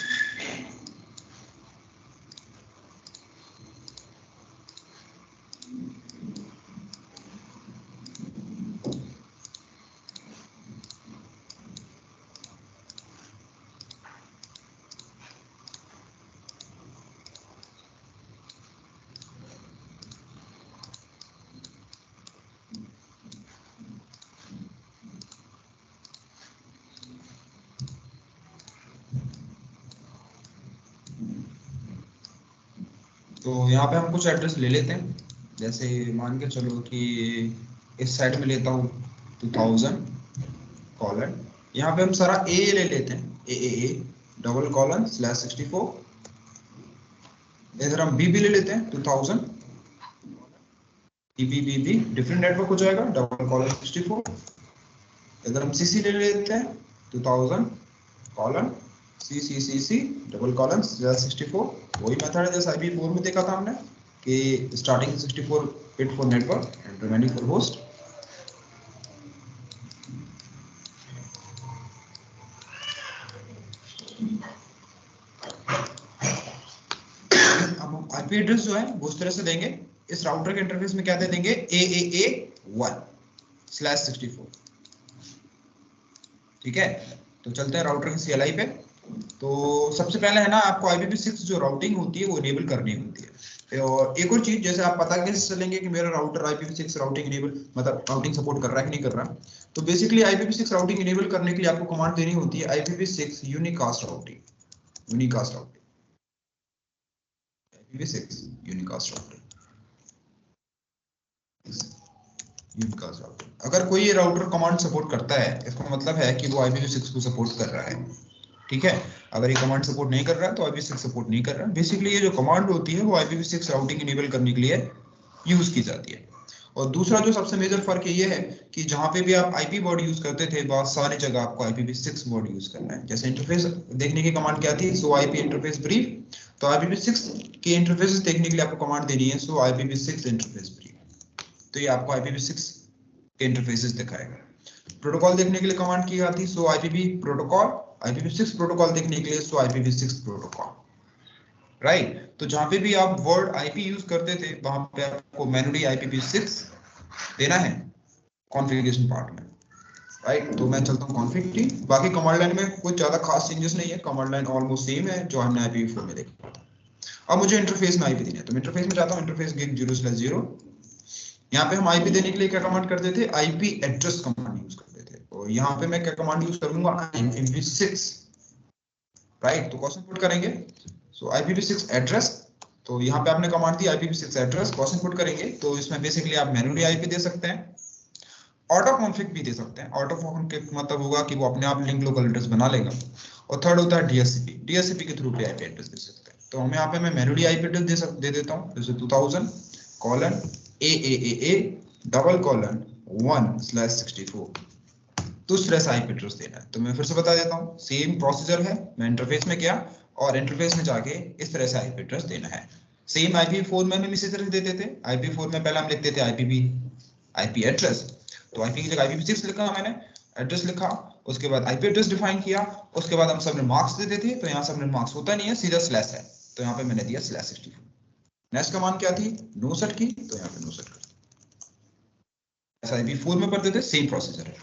तो यहाँ पे हम कुछ एड्रेस ले लेते हैं, जैसे मान के चलो कि इस साइड में लेता हूँ 2000 कॉलन, यहाँ पे हम सारा ए ले लेते हैं, ए डबल कॉलन /64। इधर हम बी भी ले लेते हैं 2000, BBBB डिफरेंट नेटवर्क हो जाएगा, डबल कॉलन 64। अगर हम CC ले लेते हैं 2000 कॉलन CCCC डबल कॉलन 64, वही मेथड है जैसे IPv4 में देखा था हमने कि starting 64 bit for network and remaining for host. अब हम IP एड्रेस जो है वो उस तरह से देंगे, इस राउटर के इंटरफेस में क्या दे देंगे, AAA1/64। ठीक है, तो चलते हैं राउटर की CLI पे। तो सबसे पहले है ना, आपको IPv6 जो राउटिंग होती है वो इनेबल करनी होती है। और एक और चीज, जैसे आप पता कैसे चलेंगे कि मेरा राउटर IPv6 राउटिंग इनेबल मतलब राउटिंग सपोर्ट कर रहा है कि नहीं कर रहा, तो बेसिकली IPv6 राउटिंग इनेबल करने के लिए आपको कमांड देनी होती है IPv6 unicast routing. Unicast routing, IPv6 unicast routing, unicast routing. अगर कोई ये राउटर कमांड सपोर्ट करता है, इसका मतलब है कि वो IPv6 को सपोर्ट कर रहा है। ठीक है, अगर ये कमांड सपोर्ट नहीं कर रहा है तो IPv6 सपोर्ट नहीं कर रहा है। बेसिकली ये जो कमांड होती है वो IPv6 राउटिंग इनेबल करने के लिए यूज की जाती है। और दूसरा जो सबसे मेजर फर्क ये है कि जहां पे भी आप IP वर्ड यूज करते थे, बहुत सारी जगह आपको IPv6 वर्ड यूज करना है। जैसे इंटरफेस देखने की कमांड क्या थी, सो IP इंटरफेस ब्रीफ, तो IPv6 के इंटरफेस देखने के लिए आपको कमांड देनी है सो IPv6 इंटरफेस ब्रीफ। तो ये आपको IPv6 के इंटरफेसेस दिखाएगा। प्रोटोकॉल देखने के लिए कमांड की आती है सो IPv प्रोटोकॉल, IPv6 प्रोटोकॉल देखने के लिए सो IPv6 प्रोटोकॉल। राइट, तो जहां पे भी आप वर्ड IP यूज करते थे वहां पे आपको मैनुअली IPv6 देना है कॉन्फ़िगरेशन पार्ट में। राइट, तो मैं चलता हूँ कॉन्फ़िग टी। बाकी कमांड लाइन में कुछ ज्यादा खास चेंजेस नहीं है, कमांड लाइन ऑलमोस्ट सेम है जो हमने IPv4 में देखा था। अब मुझे इंटरफेस में IP देना है, तो मैं इंटरफेस में जाता हूँ, इंटरफेस गिग 0/0। यहाँ पे हम IP देने के लिए क्या कमांड करते थे, IP एड्रेस कमांड यूज करते थे। और यहाँ पे मैं क्या कमांड यूज करूंगा, IPv6। राइट, तो क्वेश्चन पुट करेंगे सो IPv6 एड्रेस। तो यहाँ पे आपने कमांड दी IPv6 एड्रेस, क्वेश्चन पुट करेंगे तो इसमें बेसिकली आप मैनुअली IP दे सकते हैं, ऑटो कॉन्फ़िग भी दे सकते हैं। ऑटो कॉन्फ़िग मतलब होगा कि वो अपने आप लिंक लोकल एड्रेस बना लेगा। और थर्ड होता है DHCP के थ्रू भी IP एड्रेस दे सकते हैं। तो हम यहाँ पे मैं मैनुअली IP एड्रेस दे देता हूँ, जैसे 2000 कॉलन AAAA डबल कॉलन 1/64। तो इस तरह से IP एड्रेस देना है। तो मैं फिर से बता देता हूँ, सेम प्रोसीजर है। मैं इंटरफेस में गया और इंटरफेस में जाके इस तरह से IP एड्रेस देना है। सेम IPv4 में हम इसी तरह से देते थे। IPv4 में पहले हम लिखते थे IP एड्रेस, तो IP की जगह IPv6 लिखा मैंने, एड्रेस लिखा, उसके बाद IP एड्रेस डिफाइन किया, उसके बाद हम सबने मार्क्स देते थे। तो यहाँ सबने मार्क्स होता नहीं है, सीधा स्लैश है, तो यहाँ पे मैंने दिया /64। नेक्स्ट कमांड क्या थी, नो सेट की, तो यहाँ पे नो सेट कर दिया। ऐसा IPv4 में पढ़ते थे, सेम प्रोसीजर है।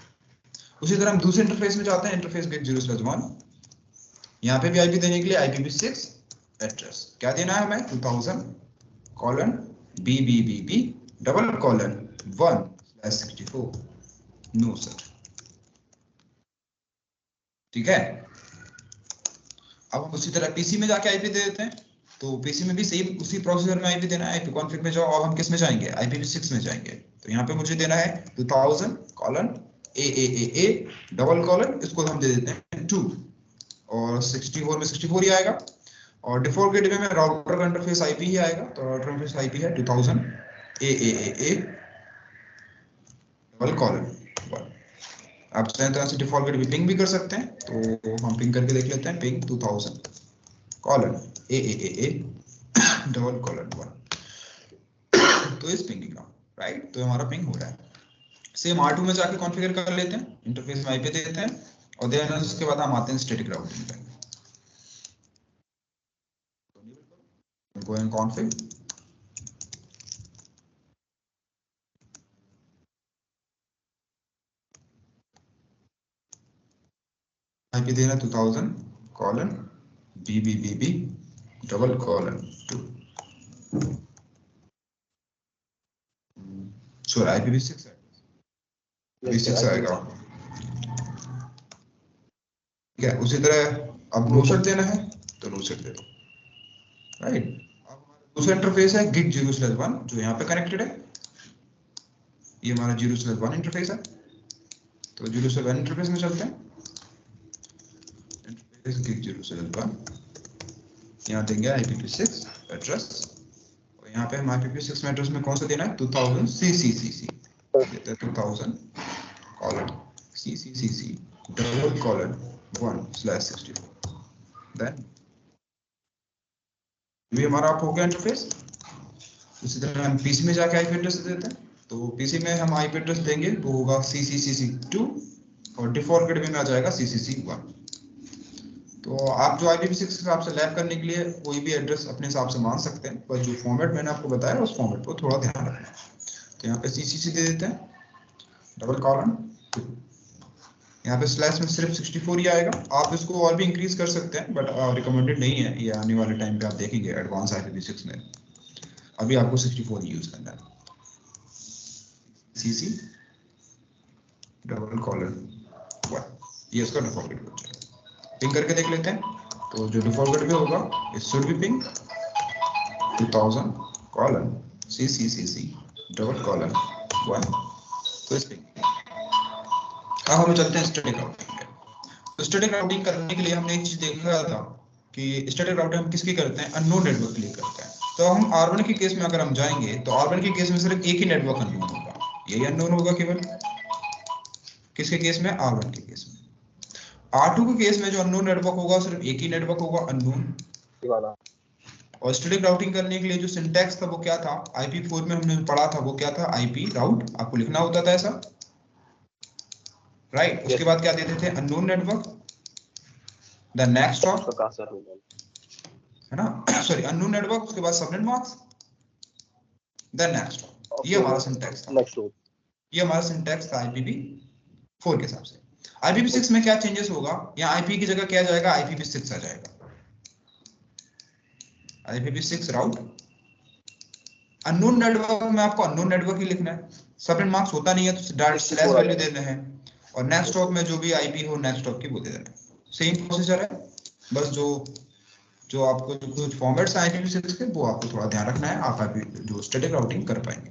उसी तरह हम दूसरे इंटरफेस में जाते हैं, इंटरफेस गेट 0/1। यहाँ पे भी IP देने के लिए IPv6 एड्रेस क्या देना है हमें, 2000 colon BBBB double colon 1/64 no set. ठीक है, अब हम उसी तरह पीसी में जाके IP दे देते हैं। तो पीसी में भी सेम उसी प्रोसीजर में IP देना है। IP कॉन्फ़िग में जाओ, अब हम किस में जाएंगे, IPv6 में जाएंगे। तो यहाँ पे मुझे देना है 2000 कॉलन AAAA डबल कॉलन, इसको हम दे देते हैं 2, और 64 में 64 ही आएगा। और डिफॉल्ट गेटवे में राउटर का इंटरफेस IP ही आएगा, तो राउटर इंटरफेस IP है 2000 AAAA डबल कॉलन 1। आप चाहें तो ऐसे डिफॉल्ट गेटवे पिंग भी कर सकते हैं, तो हम पिंग करके देख लेते हैं, ping 2000 colon AAAA double colon 1। तो इस पिंगिंग का राइट, तो हमारा पिंग हो रहा है। सेम R2 में जाके कॉन्फ़िगर कर लेते हैं, इंटरफेस में IP देते हैं, और देन उसके बाद हम आते हैं स्टैटिक राउटिंग पे। go and config, IP देना 2000 colon BBBB double colon 2। Sorry IPv6 IPv6 आएगा। ठीक है, उसी तरह अब नो सेट देना है तो नो सेट दे दो। राइट, अब हमारा दूसरा इंटरफेस है git 0/1 जो यहाँ पे कनेक्टेड है। ये हमारा 0/1 इंटरफेस है। तो 0/1 इंटरफेस में चलते हैं, इंटरफेस git 0/1, यहाँ देंगे IPv6 एड्रेस, और यहाँ पे हम IPv6 में एड्रेस में कौन सा देना है 2000 CCCC देते हैं 2000 colon CCCC double colon 1/64 then ये हमारा आप हो गया इंटरफेस। उसी तरह हम पीसी में जाके आईपी एड्रेस देते हैं, तो पीसी में हम आईपी एड्रेस देंगे वो होगा CCCC2 और डिफॉल्ट गेटवे में आ जाएगा CCC1। तो आप जो IPv6 के हिसाब से लैब करने के लिए कोई भी एड्रेस अपने हिसाब से मान सकते हैं, पर जो फॉर्मेट मैंने आपको बताया उस फॉर्मेट को थोड़ा ध्यान रखना है। तो यहाँ पे CCC दे देते हैं डबल कॉलन, यहाँ पे स्लैश में सिर्फ 64 ही आएगा। आप इसको और भी इंक्रीज कर सकते हैं बट रिकमेंडेड नहीं है, ये आने वाले टाइम पे आप देखेंगे एडवांस IPv6 में अभी आपको 64 ही यूज करना है। CC डबल कॉलन 1 ये इसका डिफॉल्ट गेटवे हो जाएगा। पिंग करके देख लेते हैं, तो जो डिफॉल्ट गेटवे होगा it should be ping 2000 colon CCCC double colon 1। तो इस पिंग अब हम चलते हैं स्टैटिक राउटिंग पे। तो स्टैटिक राउटिंग करने के लिए हमने एक चीज देखा था कि स्टैटिक राउटिंग हम किसकी करते हैं, अननोन नेटवर्क के लिए करते हैं। तो हम R1 के केस में अगर हम जाएंगे तो R1 के केस में सिर्फ एक ही नेटवर्क अननोन होगा, यही अननोन होगा केवल। किसके केस में, R1 के केस में। R2 के केस में जो अननोन नेटवर्क होगा सिर्फ एक ही नेटवर्क होगा अननोन। और स्टैटिक राउटिंग करने के लिए जो सिंटैक्स था वो क्या था, IP4 में हमने पढ़ा था, वो क्या था, IP राउट आपको लिखना होता था ऐसा, राइट। उसके बाद क्या देते थे, unknown network, the next hop, है ना, सॉरी अननोन नेटवर्क, उसके बाद subnet mask, the next hop. ये हमारा सिंटैक्स था, ये हमारा सिंटैक्स था IPv4 के हिसाब से। IPv6 में क्या चेंजेस होगा, यहाँ IP की जगह क्या जाएगा, IPv6 आ जाएगा। IPv6 राउट, अननोन नेटवर्क में आपको अननोन नेटवर्क ही लिखना है, सबनेट मार्क्स होता नहीं है तो डायरेक्ट स्लैश वैल्यू देना है, और नेक्स्ट हॉप में जो भी आईपी हो नेक्स्ट हॉप की वो दे देना है। सेम प्रोसीजर है, बस जो जो आपको जो कुछ फॉर्मेट्स हैं IPv6 के वो आपको थोड़ा ध्यान रखना है, आप जो स्टैटिक राउटिंग कर पाएंगे।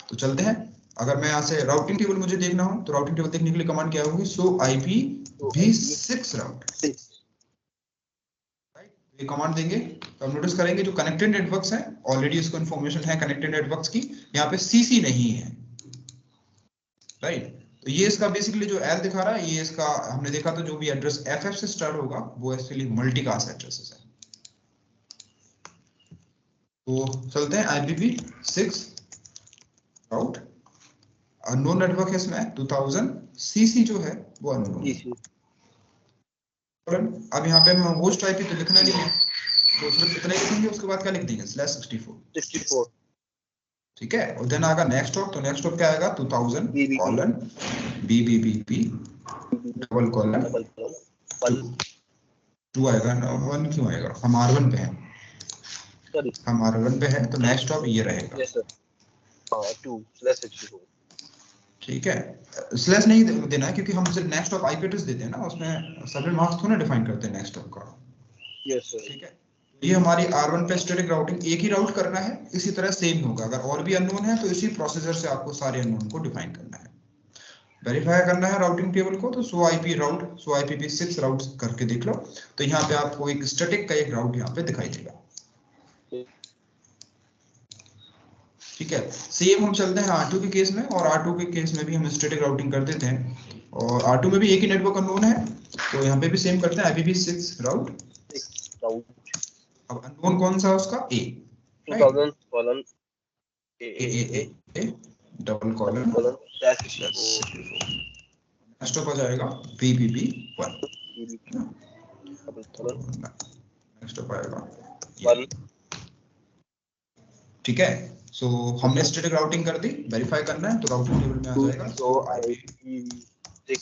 तो चलते हैं, अगर मैं यहाँ से राउटिंग टेबल मुझे देखना हो तो राउटिंग टेबल देखने के लिए कमांड क्या होगी, सो IPv6 राउट, ये कमांड देंगे तो हम नोटिस करेंगे जो कनेक्टेड नेटवर्क्स हैं ऑलरेडी इसको इन्फॉर्मेशन है कनेक्टेड नेटवर्क्स की, यहाँ पे CC नहीं है, राइट। तो ये इसका बेसिकली जो L दिखा रहा है, ये इसका हमने देखा था जो भी एड्रेस FF से स्टार्ट होगा वो एक्चुअली मल्टीकास्ट एड्रेसेस है। तो चलते हैं IPv6 राउट, अननोन नेटवर्क है इसमें 2000, CC जो है वो अननोन। अब यहाँ पे हम होस्ट IP तो लिखना नहीं है, तो सिर्फ इतना ही लिखेंगे, उसके बाद क्या लिख देंगे /64, ठीक है। और देन आएगा नेक्स्ट हॉप, तो नेक्स्ट हॉप क्या आएगा 2000 कॉलन BBBP डबल कॉलन 2 आएगा ना, 1 क्यों आएगा, हम R1 पे हैं, हम R1 पे हैं, तो नेक्स्ट हॉप ये रहेगा, 2/64, ठीक है। स्लैश नहीं देना है क्योंकि हम सिर्फ नेक्स्ट हॉप IP एड्रेस देते हैं ना, उसमें सबनेट मास्क थोड़ा डिफाइन करते हैं नेक्स्ट हॉप का, ठीक है। ये हमारी R1 पे स्टैटिक राउटिंग एक ही राउट करना है, इसी तरह सेम होगा, अगर और भी अननोन है तो इसी प्रोसीजर से आपको सारे अननोन को डिफाइन करना है, वेरीफाई करना है राउटिंग टेबल को। तो सो IP राउट, सो IPv6 राउट करके देख लो, तो यहाँ पे आपको एक स्टैटिक का एक राउट यहाँ पे दिखाई देगा, ठीक है। सेम हम चलते हैं R2 के केस में, और R2 के केस में भी हम स्टैटिक राउटिंग कर देते हैं, और R2 में भी एक ही नेटवर्क अननोन है, तो यहाँ पे भी सेम करते हैं IPv6 राउट। अब अननोन कौन सा है उसका, A, 2000 colon A double colon next हो जाएगा BBB1, नेक्स्ट हो आएगा, ठीक है। सो हमने स्टैटिक राउटिंग कर दी, वेरीफाई करना है तो राउटिंग टेबल में आ जाएगा, तो IPv6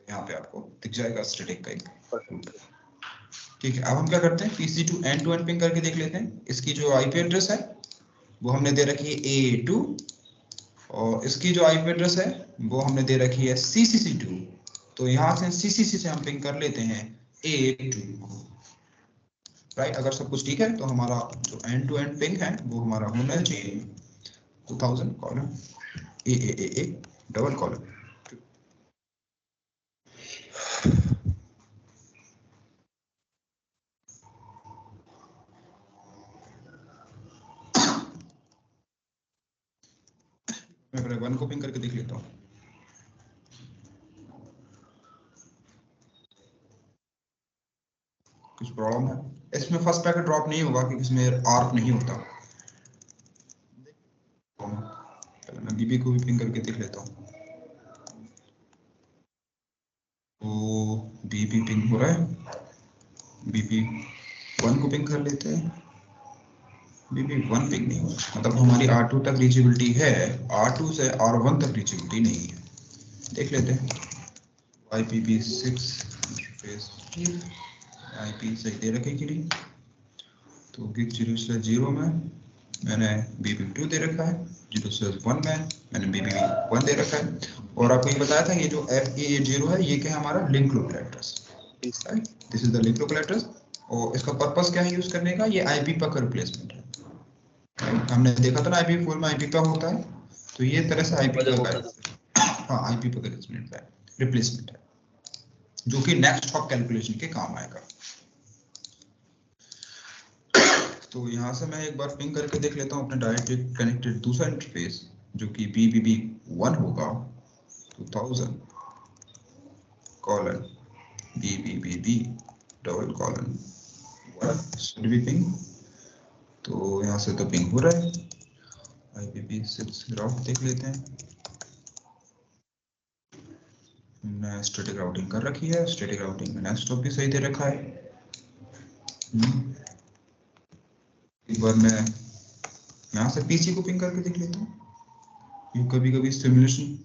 यहाँ पे आपको दिख जाएगा स्टैटिक का एक, ठीक है। अब हम क्या करते हैं, PC2 and to and ping करके देख लेते हैं। इसकी जो IP एड्रेस है वो हमने दे रखी है A2, और इसकी जो IP एड्रेस है वो हमने दे रखी है CCC2, तो यहाँ से CCC से हम पिंग कर लेते हैं A2 को, राइट। अगर सब कुछ ठीक है तो हमारा जो एंड टू एंड पिंग है वो हमारा होना चाहिए 2000 कॉलन A डबल कॉलन, मैं पहले 1 को पिंग करके देख लेता हूँ। कुछ प्रॉब्लम है इसमें? फर्स्ट पैकेट ड्रॉप नहीं होगा क्योंकि इसमें आर्क नहीं होता। पहले मैं बीबी को भी पिंग करके देख लेता हूँ। तो बीबी पिंग हो रहा है, बीबी 1 को पिंग कर लेते हैं। बीबी 1 पिंग नहीं हुआ, मतलब हमारी R2 तक रीचेबिलिटी है, R2 से R1 तक रीचेबिलिटी नहीं है। देख लेते हैं। IPv6 इंटरफेस IP सही दे रखे कि नहीं। तो गिग 0/0 में मैंने BB2 दे रखा है, 0/1 में मैंने BB1 दे रखा है। और आपको ये बताया था ये जो FE80 है ये क्या है हमारा link local address, right? This is the link local address. और इसका पर्पस क्या है यूज करने का? ये IP का रिप्लेसमेंट है। हमने देखा था ना IPv4 में IP का होता है, तो ये तरह से IP का है। हाँ, IP का रिप्लेसमेंट है जो कि नेक्स्ट हॉप कैलकुलेशन के काम आएगा। तो यहाँ से मैं एक बार पिंग करके देख लेता हूँ अपने डायरेक्टली कनेक्टेड दूसरा इंटरफेस जो कि BBB1 होगा 2000 कॉलन BBB डबल कॉलन 1 भी पिंग। तो यहाँ से तो पिंग हो रहा है। IPv6 राउट देख लेते हैं। मैं स्टैटिक राउटिंग कर रखी है, स्टैटिक राउटिंग में नेक्स्ट भी सही दे रखा है। एक बार मैं यहाँ से PC को पिंग करके देख लेता हूँ। कभी कभी सिमुलेशन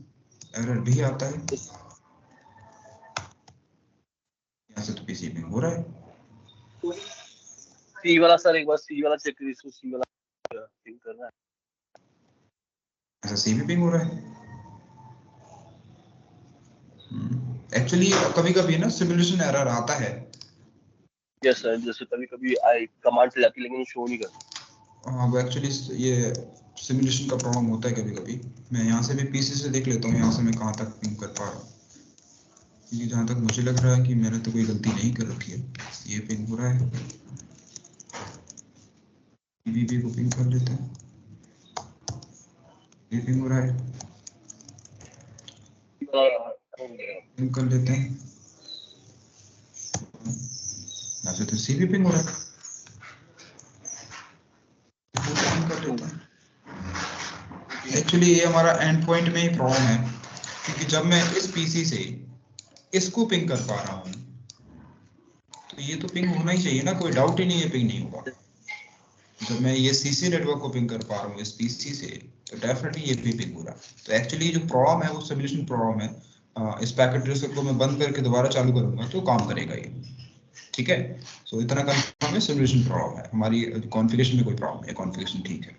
एरर भी आता है। यहाँ से तो PC पिंग हो रहा है। सी वाला सर एक बार सी वाला चेक करिए, इसको सी वाला पिंग करना है। ऐसा सी भी पिंग हो रहा है। एक्चुअली कभी कभी ना सिमुलेशन एरर आता है। यस सर, जैसे कभी कभी आई कमांड से जाती लेकिन शो नहीं करता। हाँ, वो एक्चुअली ये सिमुलेशन का प्रॉब्लम होता है कभी कभी। मैं यहाँ से भी PC से देख लेता हूँ यहाँ से मैं कहाँ तक पिंग कर पा रहा हूँ, क्योंकि जहाँ तक मुझे लग रहा है कि मैंने तो कोई गलती नहीं कर रखी है। ये पिंग हो रहा है, BB को पिंग कर लेते हैं। ये पिंग हो रहा है, पिंग कर लेते हैं। यहाँ से तो C भी पिंग हो रहा है, पिंग कर लेते हैं। एक्चुअली ये हमारा एंड पॉइंट में ही प्रॉब्लम है, क्योंकि जब मैं इस PC से इसको पिंग कर पा रहा हूँ तो ये तो पिंग होना ही चाहिए ना, कोई डाउट ही नहीं है पिंग नहीं होगा। जब मैं ये CC नेटवर्क को पिंग कर पा रहा हूँ इस PC से तो डेफिनेटली ये भी पिंग हो रहा है। तो एक्चुअली जो प्रॉब्लम है वो सिमुलेशन प्रॉब्लम है। इस पैकेट ट्रेसर को मैं बंद करके दोबारा चालू करूंगा तो काम करेगा ये, ठीक है। सो इतना कंफर्म है सिमुलेशन प्रॉब्लम है, हमारी कॉन्फ़िगरेशन में कोई प्रॉब्लम नहीं है, कॉन्फ़िगरेशन ठीक है।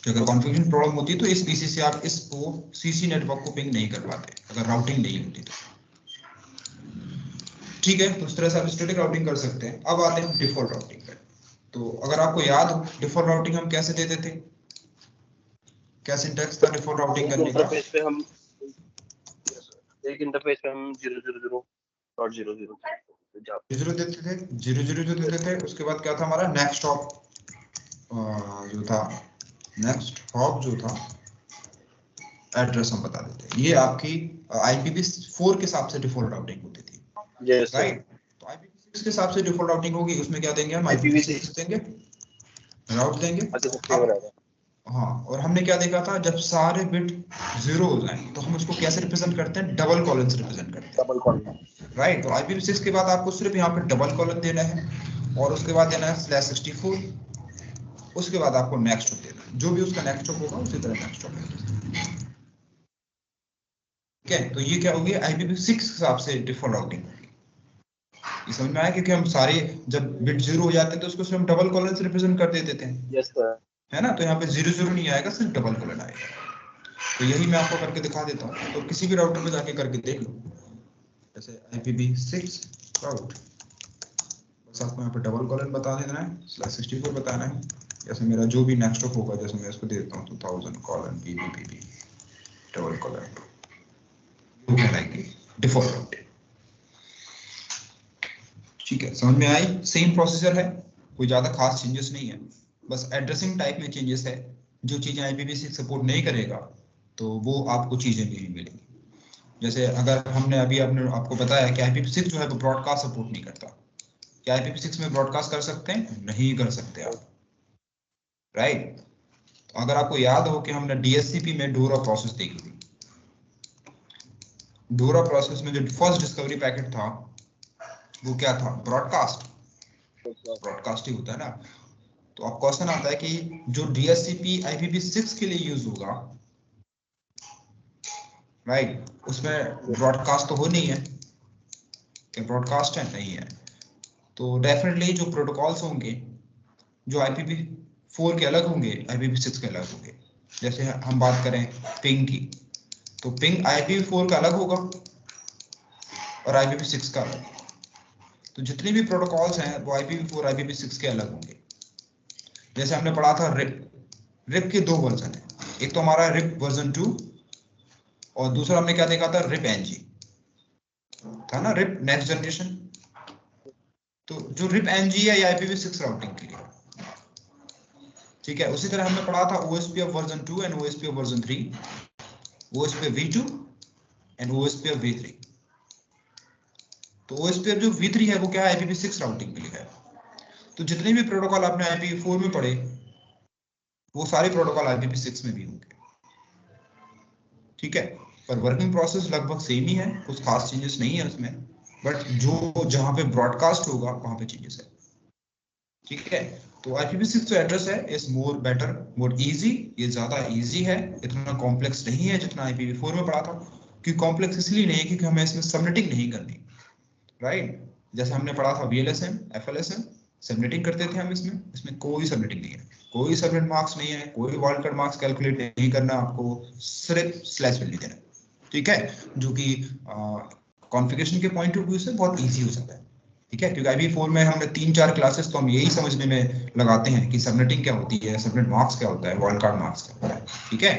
तो अगर कॉन्फ़िगरेशन प्रॉब्लम होती तो इस PC से आप इसको CC नेटवर्क को पिंग नहीं कर पाते अगर राउटिंग नहीं होती तो, ठीक है। तो उस तरह से आप स्टैटिक राउटिंग कर सकते हैं। अब आते हैं डिफॉल्ट राउटिंग पे। तो अगर आपको याद हो डिफॉल्ट राउटिंग हम कैसे देते थे, क्या सिंटैक्स था डिफॉल्ट राउटिंग करने का? इंटरफेस पे हम एक इंटरफेस पे हम 000.00 0 देते थे, 0 जो देते थे उसके बाद क्या था हमारा नेक्स्ट हॉप जो था, नेक्स्ट हॉप जो था एड्रेस हम बता देते। ये आपकी IPv4 के हिसाब से डिफॉल्ट राउटिंग होती थी, राइट? तो IPv6 के हिसाब से डिफॉल्ट राउटिंग होगी, उसमें क्या देंगे हम? IPv6 देंगे, राउट देंगे। अब हाँ, और हमने क्या देखा था, जब सारे बिट 0 हो जाएं तो हम उसको कैसे रिप्रेजेंट करते हैं? डबल कॉलन से रिप्रेजेंट करते हैं, डबल कॉलन, राइट? तो IPv6 के बाद आपको सिर्फ यहाँ पे डबल कॉलन देना है और उसके बाद देना है /64, उसके बाद आपको नेक्स्ट हॉप देना है, जो भी उसका नेक्स्ट हॉप होगा उसी तरह नेक्स्ट हॉप देना, ठीक है। तो ये क्या होगी? IPv6 के हिसाब से डिफॉल्ट राउटिंग होगी। ये समझ में आया? क्योंकि हम सारे जब बिट 0 हो जाते हैं तो उसको सिर्फ डबल कॉलन से रिप्रेजेंट कर देते हैं, यस सर, है ना। तो यहाँ पे 00 नहीं आएगा, सिर्फ डबल कॉलन आएगा। तो यही मैं आपको करके दिखा देता हूँ। तो किसी भी राउटर पे जाके करके देख लो, जैसे IPv6 राउट, बस आपको यहाँ पे डबल कॉलन बता देना है, /64 बताना है। जैसे मेरा जो भी नेक्स्ट हॉप होगा, जैसे मैं इसको दे देता हूँ 2000 कॉलन BBB डबल कॉलन, वो कहलाएगी डिफॉल्ट राउट, ठीक है। समझ में आई? सेम प्रोसीजर है, कोई ज्यादा खास चेंजेस नहीं है, बस एड्रेसिंग टाइप में चेंजेस है। जो चीजें IPv6 सपोर्ट नहीं करेगा तो वो आपको चीजें नहीं मिलेंगी। जैसे अगर हमने अभी आपको बताया कि IPv6 जो है वो ब्रॉडकास्ट सपोर्ट नहीं करता। क्या IPv6 में ब्रॉडकास्ट कर सकते हैं? नहीं कर सकते आप, राइट। तो अगर आपको याद हो कि हमने DSCP में डोरा प्रोसेस देखी थी, डोरा प्रोसेस में जो फर्स्ट डिस्कवरी पैकेट था वो क्या था? ब्रॉडकास्ट, ब्रॉडकास्ट ही होता है ना। तो अब क्वेश्चन आता है कि जो DSCP IPv6 के लिए यूज होगा, राइट, उसमें ब्रॉडकास्ट तो हो नहीं है, क्या ब्रॉडकास्ट है? नहीं है। तो डेफिनेटली जो प्रोटोकॉल्स होंगे जो IPv4 के अलग होंगे, IPv6 के अलग होंगे। जैसे हम बात करें पिंग की, तो पिंग IPv4 का अलग होगा और IPv6 का अलग। तो जितने भी प्रोटोकॉल्स हैं वो IPv4 IPv6 के अलग होंगे। जैसे हमने पढ़ा था रिप के 2 वर्जन है, एक तो हमारा रिप वर्जन 2 और दूसरा हमने क्या देखा था? रिप NG था ना, रिप नेक्स्ट जनरेशन। तो जो रिप NG है ये IPv6 राउटिंग के लिए, ठीक है। उसी तरह हमने पढ़ा था OSPF version 2 and OSPF version 3, OSPF v2 and OSPF v3। तो OSPF जो v3 है वो क्या है? IPv6 राउटिंग के लिए है। तो जितने भी प्रोटोकॉल आपने IPv4 में पढ़े वो सारे प्रोटोकॉल IPv6 में भी होंगे, ठीक है। पर वर्किंग प्रोसेस लगभग सेम ही है, कुछ खास चेंजेस नहीं है उसमें, बट जो जहां पे ब्रॉडकास्ट होगा वहां पे चेंजेस है, ठीक है। तो IPv6 जो एड्रेस है is more better, more easy, ये ज्यादा इजी है, इतना कॉम्प्लेक्स नहीं है जितना IPv4 में पढ़ा था। क्योंकि कॉम्प्लेक्स इसलिए नहीं है क्योंकि हमें इसमें सबनेटिंग नहीं करनी, राइट। जैसे हमने पढ़ा था VLSM FLSM, सबनेटिंग करते थे हम, इसमें कोई सबनेटिंग नहीं है, कोई सबनेट मार्क्स नहीं है, कोई वाइल्डकार्ड मार्क्स कैलकुलेट नहीं करना आपको, सिर्फ स्लैश वैल्यू देना, ठीक है। जो कि कॉन्फ़िगरेशन के पॉइंट ऑफ व्यू से बहुत इजी हो जाता है, ठीक है। क्योंकि IPv4 में हमने 3-4 क्लासेस तो हम यही समझने में लगाते हैं कि सबनेटिंग क्या होती है, सबनेट मार्क्स क्या होता है, वाइल्डकार्ड मार्क्स क्या होता है, ठीक है।